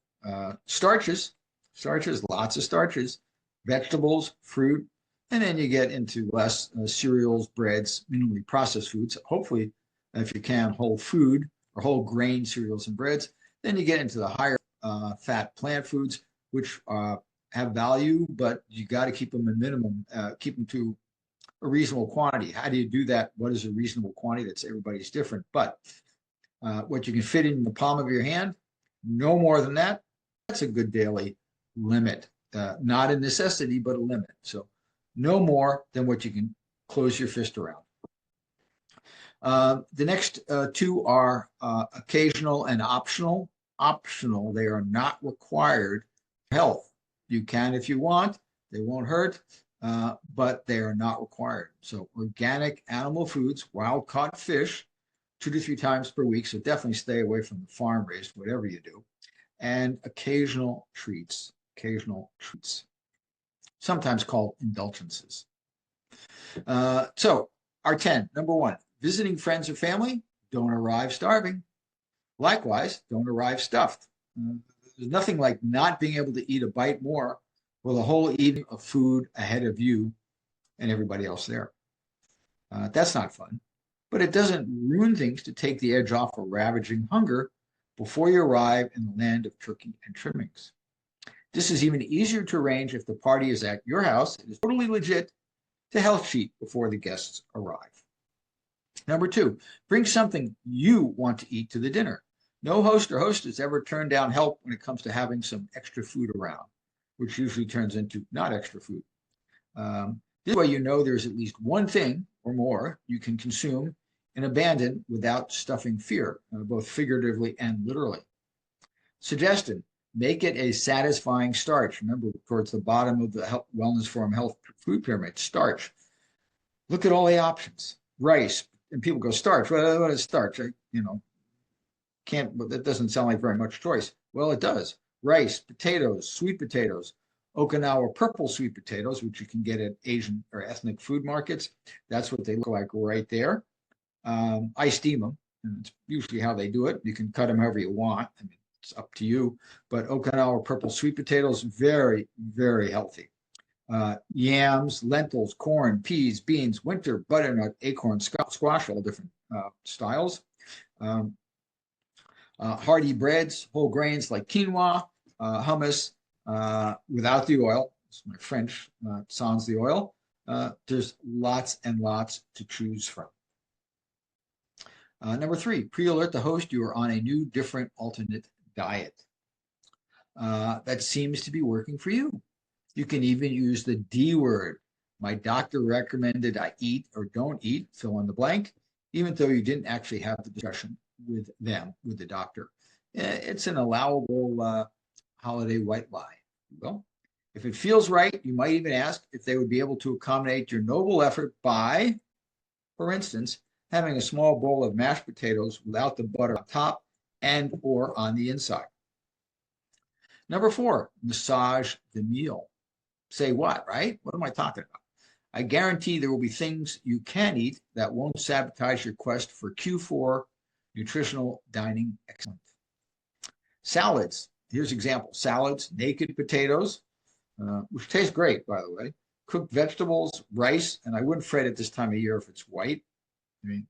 starches, lots of starches, vegetables, fruit, and then you get into less cereals, breads, minimally processed foods. Hopefully, if you can, whole food or whole grain cereals and breads. Then you get into the higher fat plant foods, which have value, but you got to keep them in minimum, keep them to a reasonable quantity. How do you do that? What is a reasonable quantity? That's everybody's different. But what you can fit in the palm of your hand, no more than that. That's a good daily limit. Not a necessity, but a limit. So no more than what you can close your fist around. The next 2 are occasional and optional. Optional, they are not required for health. You can if you want, they won't hurt, but they are not required. So organic animal foods, wild caught fish, 2 to 3 times per week. So definitely stay away from the farm raised, whatever you do. And occasional treats, sometimes called indulgences. So our 10, number 1, visiting friends or family, don't arrive starving. Likewise, don't arrive stuffed. There's nothing like not being able to eat a bite more with a whole evening of food ahead of you and everybody else there. That's not fun, but it doesn't ruin things to take the edge off a ravaging hunger before you arrive in the land of turkey and trimmings. This is even easier to arrange if the party is at your house. It is totally legit to health cheat before the guests arrive. Number 2, bring something you want to eat to the dinner. No host or hostess ever turned down help when it comes to having some extra food around, which usually turns into not extra food. This way you know there's at least one thing or more you can consume and abandon without stuffing fear, both figuratively and literally. Suggestion, make it a satisfying starch. Remember, towards the bottom of the Wellness Forum Health Food Pyramid, starch. Look at all the options. Rice, and people go, starch, what is starch? That doesn't sound like very much choice. Well, it does. Rice, potatoes, sweet potatoes, Okinawa purple sweet potatoes, which you can get at Asian or ethnic food markets. That's what they look like right there. I steam them, and it's usually how they do it. You can cut them however you want. I mean, it's up to you. But Okinawa purple sweet potatoes, very, very healthy. Yams, lentils, corn, peas, beans, winter butternut, acorn, squash, all different styles. Um, Hearty breads, whole grains like quinoa, hummus, without the oil. It's my French, sans the oil. There's lots and lots to choose from. Number 3, pre-alert the host you are on a new, different, alternate diet. That seems to be working for you. You can even use the D word. My doctor recommended I eat or don't eat, fill in the blank, even though you didn't actually have the discussion with them, with the doctor. It's an allowable holiday white lie. Well, if it feels right, you might even ask if they would be able to accommodate your noble effort by, for instance, having a small bowl of mashed potatoes without the butter on top and or on the inside. Number 4, massage the meal. Say what, right? What am I talking about? I guarantee there will be things you can eat that won't sabotage your quest for Q4 nutritional dining excellence. Salads. Here's an example. Salads, naked potatoes, which taste great, by the way, cooked vegetables, rice, and I wouldn't fret at this time of year if it's white. I mean,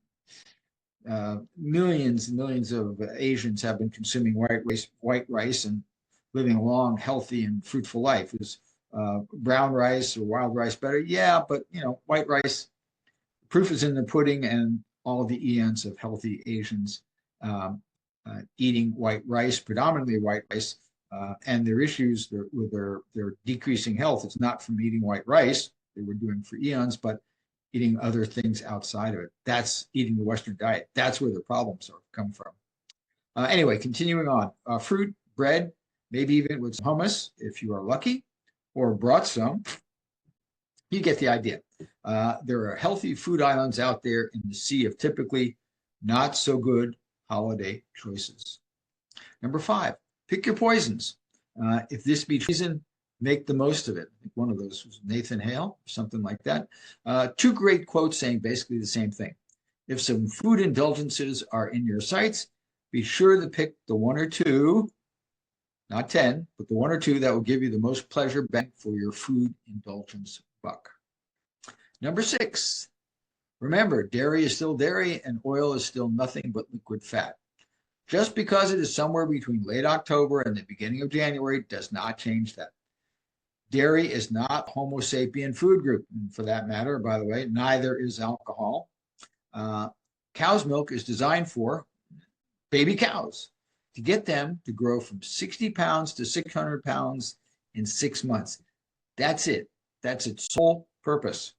millions and millions of Asians have been consuming white rice and living a long, healthy, and fruitful life. Is brown rice or wild rice better? Yeah, but white rice, proof is in the pudding, and all of the eons of healthy Asians eating white rice, predominantly white rice, and their issues with their decreasing health. It's not from eating white rice they were doing for eons, but eating other things outside of it. That's eating the Western diet. That's where the problems come from. Anyway, continuing on. Fruit, bread, maybe even with some hummus if you are lucky, or brought some. You get the idea. There are healthy food islands out there in the sea of typically not so good holiday choices. Number 5, pick your poisons. If this be treason, make the most of it. I think one of those was Nathan Hale, or something like that. 2 great quotes saying basically the same thing. If some food indulgences are in your sights, be sure to pick the 1 or 2, not 10, but the 1 or 2 that will give you the most pleasure bang for your food indulgence buck. Number 6, remember, dairy is still dairy and oil is still nothing but liquid fat. Just because it is somewhere between late October and the beginning of January does not change that. Dairy is not Homo sapien food group. And for that matter, by the way, neither is alcohol. Cow's milk is designed for baby cows, to get them to grow from 60 pounds to 600 pounds in 6 months. That's it. That's its sole purpose.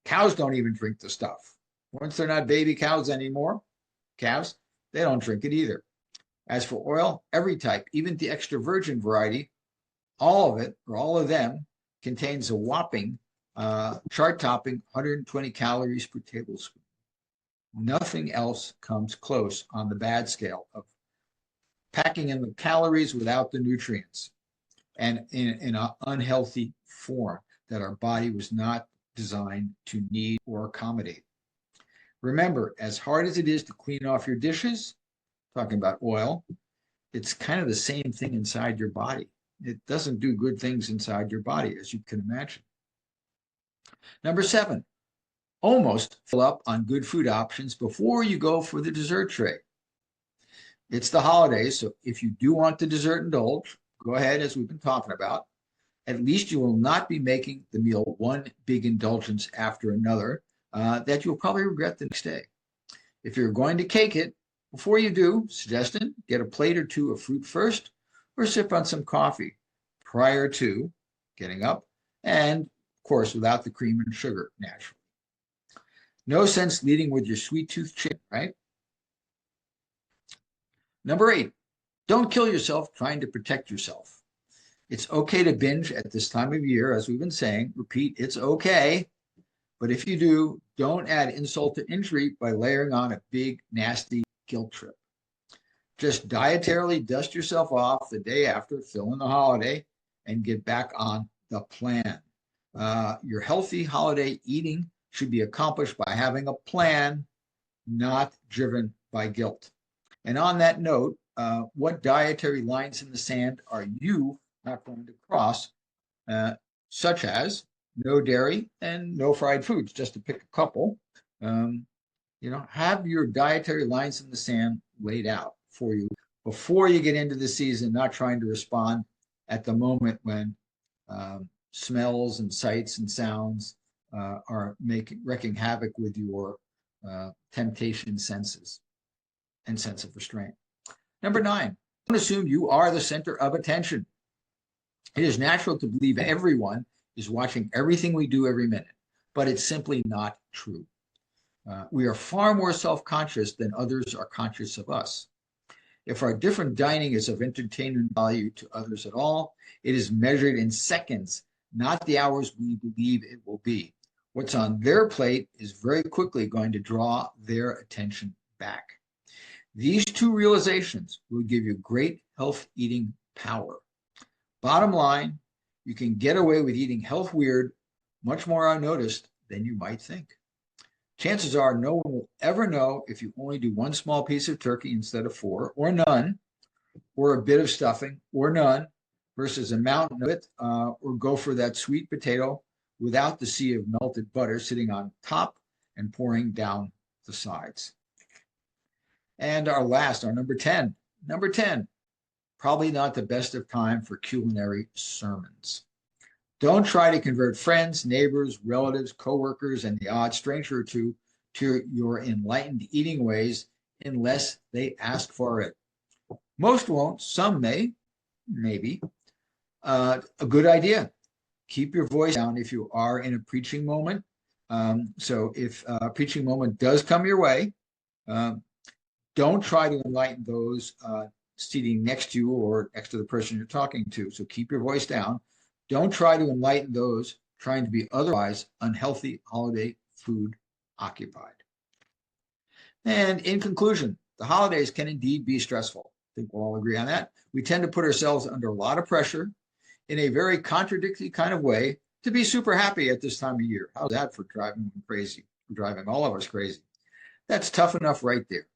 Cows don't even drink the stuff. Once they're not baby cows anymore, calves, they don't drink it either. As for oil, every type, even the extra virgin variety, all of it, or all of them, contains a whopping chart-topping 120 calories per tablespoon. Nothing else comes close on the bad scale of packing in the calories without the nutrients and in an unhealthy form that our body was not designed to need or accommodate. Remember, as hard as it is to clean off your dishes, talking about oil, it's kind of the same thing inside your body. It doesn't do good things inside your body, as you can imagine. Number 7, almost fill up on good food options before you go for the dessert tray. It's the holidays, so if you do want the dessert indulge, go ahead, as we've been talking about. At least you will not be making the meal one big indulgence after another that you'll probably regret the next day. If you're going to cake it, before you do, suggestion, get a plate or 2 of fruit first, or sip on some coffee prior to getting up, and of course without the cream and sugar, naturally. No sense leading with your sweet tooth chicken, right? Number 8, don't kill yourself trying to protect yourself. It's okay to binge at this time of year, as we've been saying. Repeat, it's okay. But if you do, don't add insult to injury by layering on a big, nasty guilt trip. Just dietarily dust yourself off the day after, fill in the holiday, and get back on the plan. Your healthy holiday eating should be accomplished by having a plan, not driven by guilt. And on that note, what dietary lines in the sand are you not going to cross, such as no dairy and no fried foods, just to pick a couple? Have your dietary lines in the sand laid out for you before you get into the season, not trying to respond at the moment when smells and sights and sounds are wreaking havoc with your temptation senses and sense of restraint. Number 9, don't assume you are the center of attention. It is natural to believe everyone is watching everything we do every minute, but it's simply not true. We are far more self-conscious than others are conscious of us. If our different dining is of entertainment value to others at all, it is measured in seconds, not the hours we believe it will be. What's on their plate is very quickly going to draw their attention back. These two realizations will give you great health eating power. Bottom line, you can get away with eating health weird much more unnoticed than you might think. Chances are no one will ever know if you only do one small piece of turkey instead of 4, or none, or a bit of stuffing, or none, versus a mountain of it, or go for that sweet potato without the sea of melted butter sitting on top and pouring down the sides. And our number 10. Number 10, probably not the best of time for culinary sermons. Don't try to convert friends, neighbors, relatives, coworkers, and the odd stranger or two to your enlightened eating ways unless they ask for it. Most won't, some may, maybe. A good idea. Keep your voice down if you are in a preaching moment. So if a preaching moment does come your way, don't try to enlighten those seating next to you or next to the person you're talking to. So keep your voice down. Don't try to enlighten those trying to be otherwise unhealthy holiday food occupied. And in conclusion, the holidays can indeed be stressful. I think we'll all agree on that. We tend to put ourselves under a lot of pressure in a very contradictory kind of way to be super happy at this time of year. How's that for driving crazy? Driving all of us crazy. That's tough enough right there.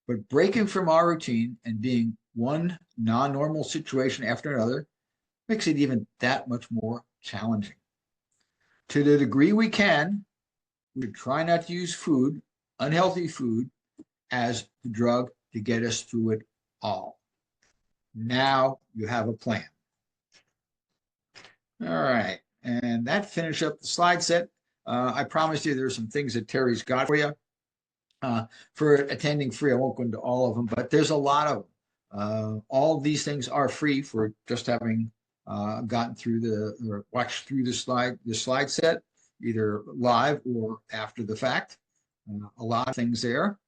But breaking from our routine and being one non-normal situation after another makes it even that much more challenging. To the degree we can, we try not to use food, unhealthy food, as the drug to get us through it all. Now you have a plan. All right, and that finished up the slide set. I promised you there's some things that Terry's got for you. For attending free, I won't go into all of them, but there's a lot of them. All these things are free for just having gotten through or watched through the slide set, either live or after the fact. A lot of things there,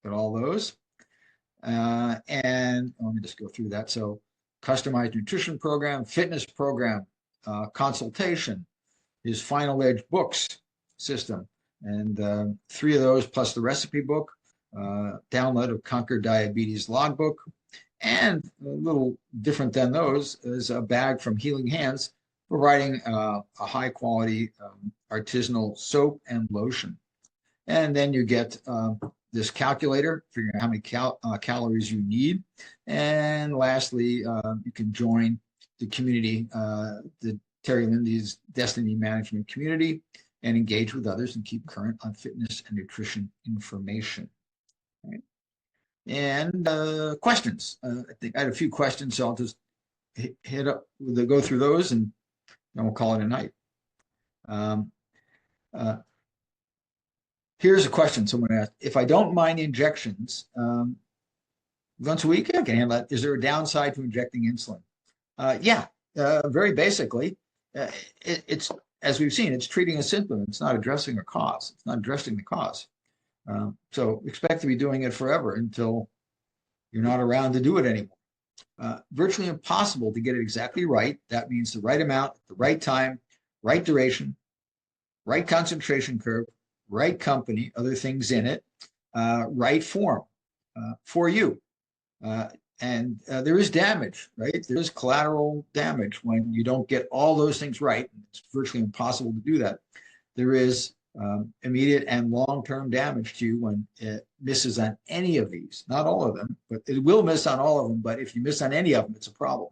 but all those. And let me just go through that. So customized nutrition program, fitness program, consultation, his Final Edge books system, and 3 of those plus the recipe book, download of Conquer Diabetes logbook, and a little different than those is a bag from Healing Hands, providing a high quality artisanal soap and lotion. And then you get this calculator, figuring out how many calories you need. And lastly, you can join the community, the Terry Lindy's Destiny Management community, and engage with others and keep current on fitness and nutrition information. Right? And questions. I think I had a few questions, so I'll just go through those, and then we'll call it a night. Here's a question someone asked. If I don't mind injections once a week, I can handle that. Is there a downside to injecting insulin? Yeah, very basically. It's, as we've seen, it's treating a symptom. It's not addressing a cause. It's not addressing the cause. So expect to be doing it forever until you're not around to do it anymore. Virtually impossible to get it exactly right. That means the right amount, the right time, right duration, right concentration curve, right company, other things in it, right form for you. there is damage, right? There is collateral damage when you don't get all those things right. It's virtually impossible to do that. There is immediate and long-term damage to you when it misses on any of these. Not all of them, but it will miss on all of them. But if you miss on any of them, it's a problem.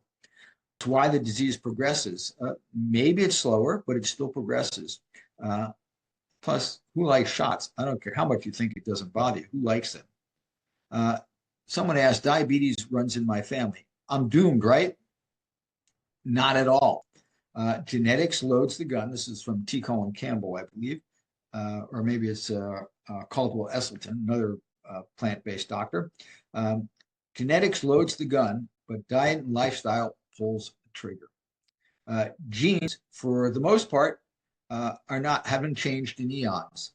It's why the disease progresses. Maybe it's slower, but it still progresses. Plus, who likes shots? I don't care how much you think it doesn't bother you. Who likes them? Someone asked, diabetes runs in my family. I'm doomed, right? Not at all. Genetics loads the gun. This is from T. Colin Campbell, I believe, or maybe it's Caldwell Esselstyn, another plant-based doctor. Genetics loads the gun, but diet and lifestyle pulls the trigger. Genes, for the most part, haven't changed in eons.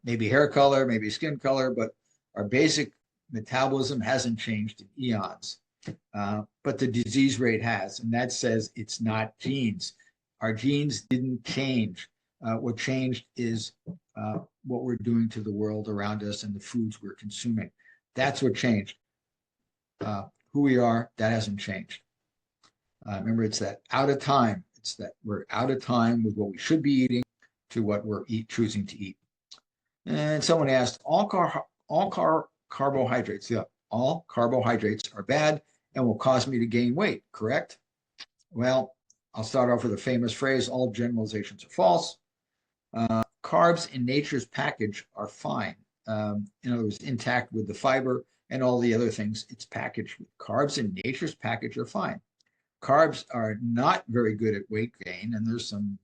Maybe hair color, maybe skin color, but our basic metabolism hasn't changed in eons. But the disease rate has, and that says it's not genes. Our genes didn't change. What changed is what we're doing to the world around us and the foods we're consuming. That's what changed. Who we are, that hasn't changed. Remember, it's that out of time. It's that we're out of time with what we should be eating to what we're choosing to eat. And someone asked, all carbohydrates, yeah, all carbohydrates are bad and will cause me to gain weight, correct? Well, I'll start off with a famous phrase, all generalizations are false. Carbs in nature's package are fine. In other words, intact with the fiber and all the other things it's packaged with. Carbs in nature's package are fine. Carbs are not very good at weight gain, and there's some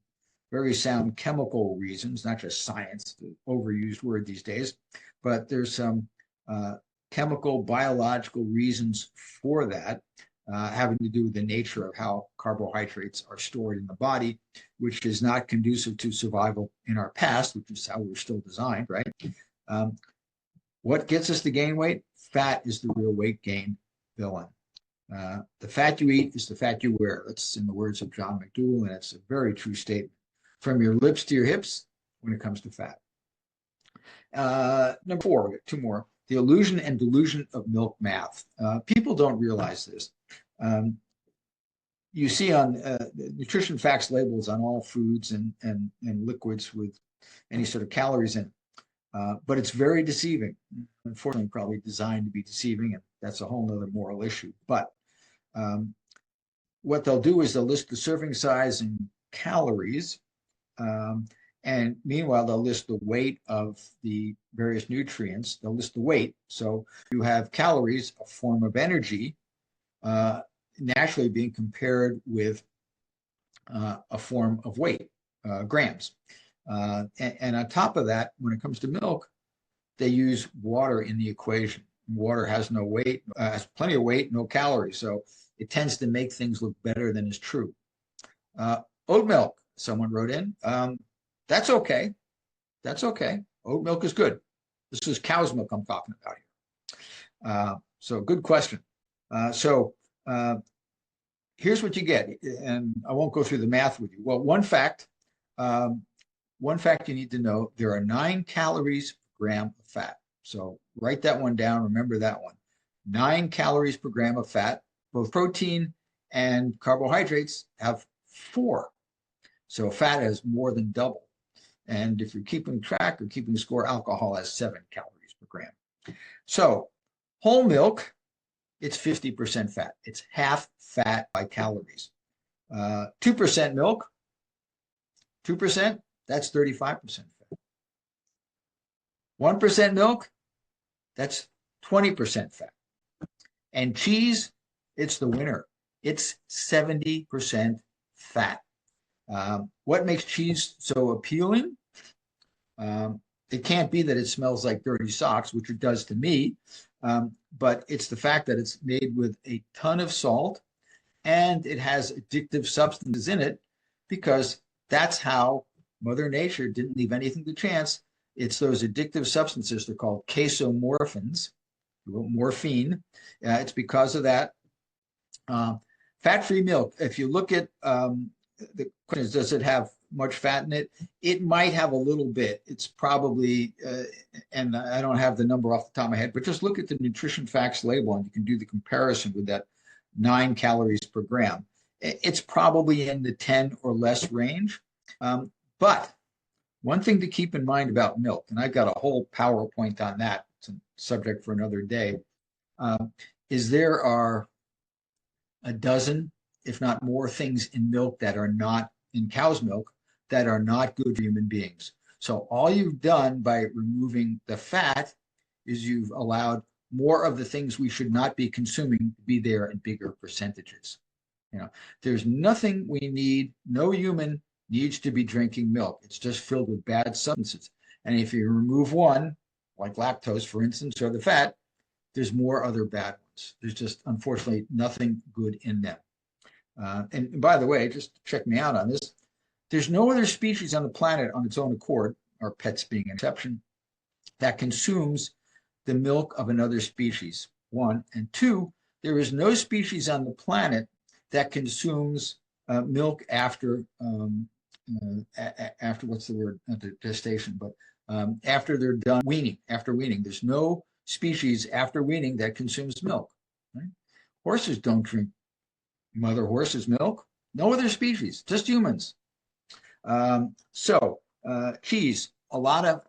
very sound chemical reasons, not just science, the overused word these days, but there's some chemical, biological reasons for that, having to do with the nature of how carbohydrates are stored in the body, which is not conducive to survival in our past, which is how we're still designed, right? What gets us to gain weight? Fat is the real weight gain villain. The fat you eat is the fat you wear. That's in the words of John McDougall, and it's a very true statement. From your lips to your hips when it comes to fat. Number 4, we got 2 more. The illusion and delusion of milk math. People don't realize this. You see on nutrition facts labels on all foods and liquids with any sort of calories in it. But it's very deceiving. Unfortunately, probably designed to be deceiving, and that's a whole other moral issue. But what they'll do is they'll list the serving size and calories, and meanwhile, they'll list the weight of the various nutrients. They'll list the weight. So you have calories, a form of energy, naturally being compared with a form of weight, grams. And on top of that, when it comes to milk, they use water in the equation. Water has no weight, has plenty of weight, no calories. So it tends to make things look better than is true. Oat milk, someone wrote in. That's okay. That's okay. Oat milk is good. This is cow's milk I'm talking about here. So good question. Here's what you get, and I won't go through the math with you. Well, one fact you need to know, there are 9 calories per gram of fat. So write that one down, remember that one. 9 calories per gram of fat. Both protein and carbohydrates have 4. So fat has more than double. And if you're keeping track or keeping score, alcohol has 7 calories per gram. So whole milk, it's 50% fat. It's half fat by calories. 2% milk, 2%, that's 35% fat. 1% milk, that's 20% fat. And cheese, it's the winner. It's 70% fat. What makes cheese so appealing? It can't be that it smells like dirty socks, which it does to me, but it's the fact that it's made with a ton of salt and it has addictive substances in it, because that's how Mother Nature didn't leave anything to chance. It's those addictive substances. They're called casomorphins, morphine. It's because of that. Fat-free milk. If you look at the question is, does it have much fat in it? It might have a little bit. It's probably, and I don't have the number off the top of my head, but just look at the nutrition facts label and you can do the comparison with that 9 calories per gram. It's probably in the 10 or less range. But one thing to keep in mind about milk, and I've got a whole PowerPoint on that, it's a subject for another day, is there are a dozen, if not more, things in milk that are not in cow's milk that are not good for human beings. So all you've done by removing the fat is you've allowed more of the things we should not be consuming to be there in bigger percentages. You know, there's nothing we need, no human needs to be drinking milk. It's just filled with bad substances. And if you remove one, like lactose, for instance, or the fat, there's more other bad ones. There's just, unfortunately, nothing good in them. And by the way, just check me out on this. There's no other species on the planet on its own accord, our pets being an exception, that consumes the milk of another species, one. And two, there is no species on the planet that consumes milk after what's the word? Not the gestation, but after they're done weaning. After weaning, there's no species after weaning that consumes milk. Right? Horses don't drink mother horse's milk. No other species, just humans. Cheese, a lot of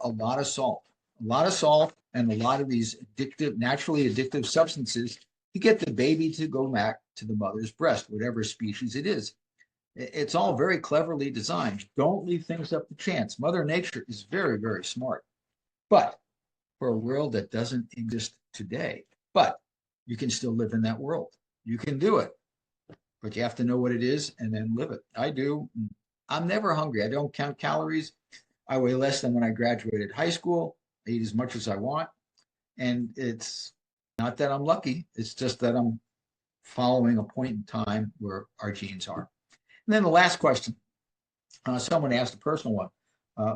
salt, and a lot of these addictive, naturally addictive substances to get the baby to go back to the mother's breast, whatever species it is. It's all very cleverly designed. Don't leave things up to chance. Mother Nature is very, very smart. But for a world that doesn't exist today, but you can still live in that world. You can do it, but you have to know what it is and then live it. I do. I'm never hungry. I don't count calories. I weigh less than when I graduated high school. I eat as much as I want. And it's not that I'm lucky. It's just that I'm following a point in time where our genes are. And then the last question, someone asked a personal one.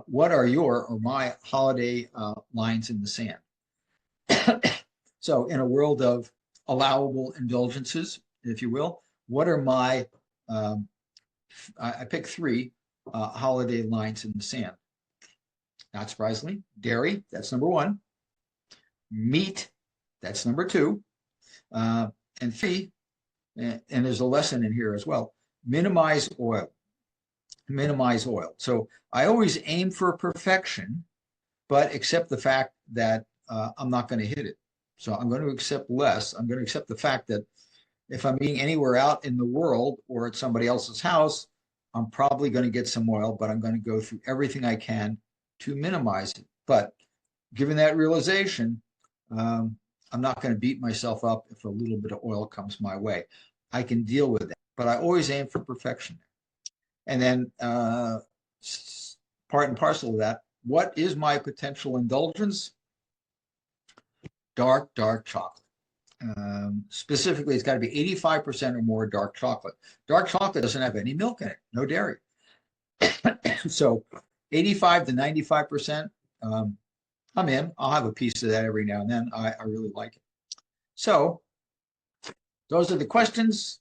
What are your or my holiday lines in the sand? So in a world of allowable indulgences, if you will, what are my, I picked 3 holiday lines in the sand. Not surprisingly, dairy, that's number 1. Meat, that's number 2. And 3, and there's a lesson in here as well, minimize oil. Minimize oil. So I always aim for perfection, but accept the fact that I'm not going to hit it. So I'm going to accept less. I'm going to accept the fact that if I'm eating anywhere out in the world or at somebody else's house, I'm probably going to get some oil, but I'm going to go through everything I can to minimize it. But given that realization, I'm not going to beat myself up if a little bit of oil comes my way. I can deal with it, but I always aim for perfection. And then part and parcel of that, what is my potential indulgence? Dark chocolate. Specifically, it's got to be 85% or more dark chocolate. Dark chocolate doesn't have any milk in it, no dairy. So 85 to 95%, I'm in. I'll have a piece of that every now and then. I really like it. So those are the questions.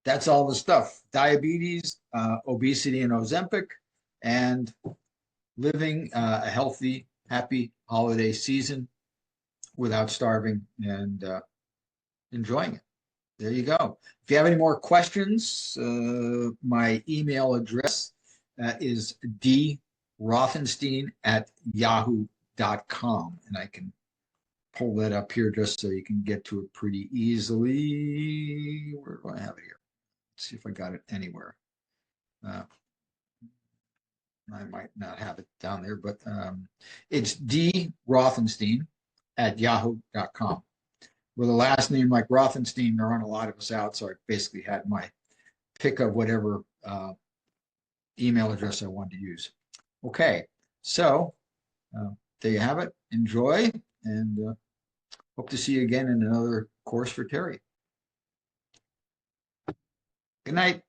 That's all the stuff. Diabetes, obesity and Ozempic, and living a healthy, happy holiday season without starving and enjoying it. There you go. If you have any more questions, my email address is drothenstein@yahoo.com. And I can pull that up here just so you can get to it pretty easily. Where do I have it here? Let's see if I got it anywhere. I might not have it down there, but it's drothenstein@yahoo.com. With a last name like Rothenstein, there aren't a lot of us out, so I basically had my pick of whatever email address I wanted to use. Okay, so there you have it. Enjoy, and hope to see you again in another course for Terry. Good night.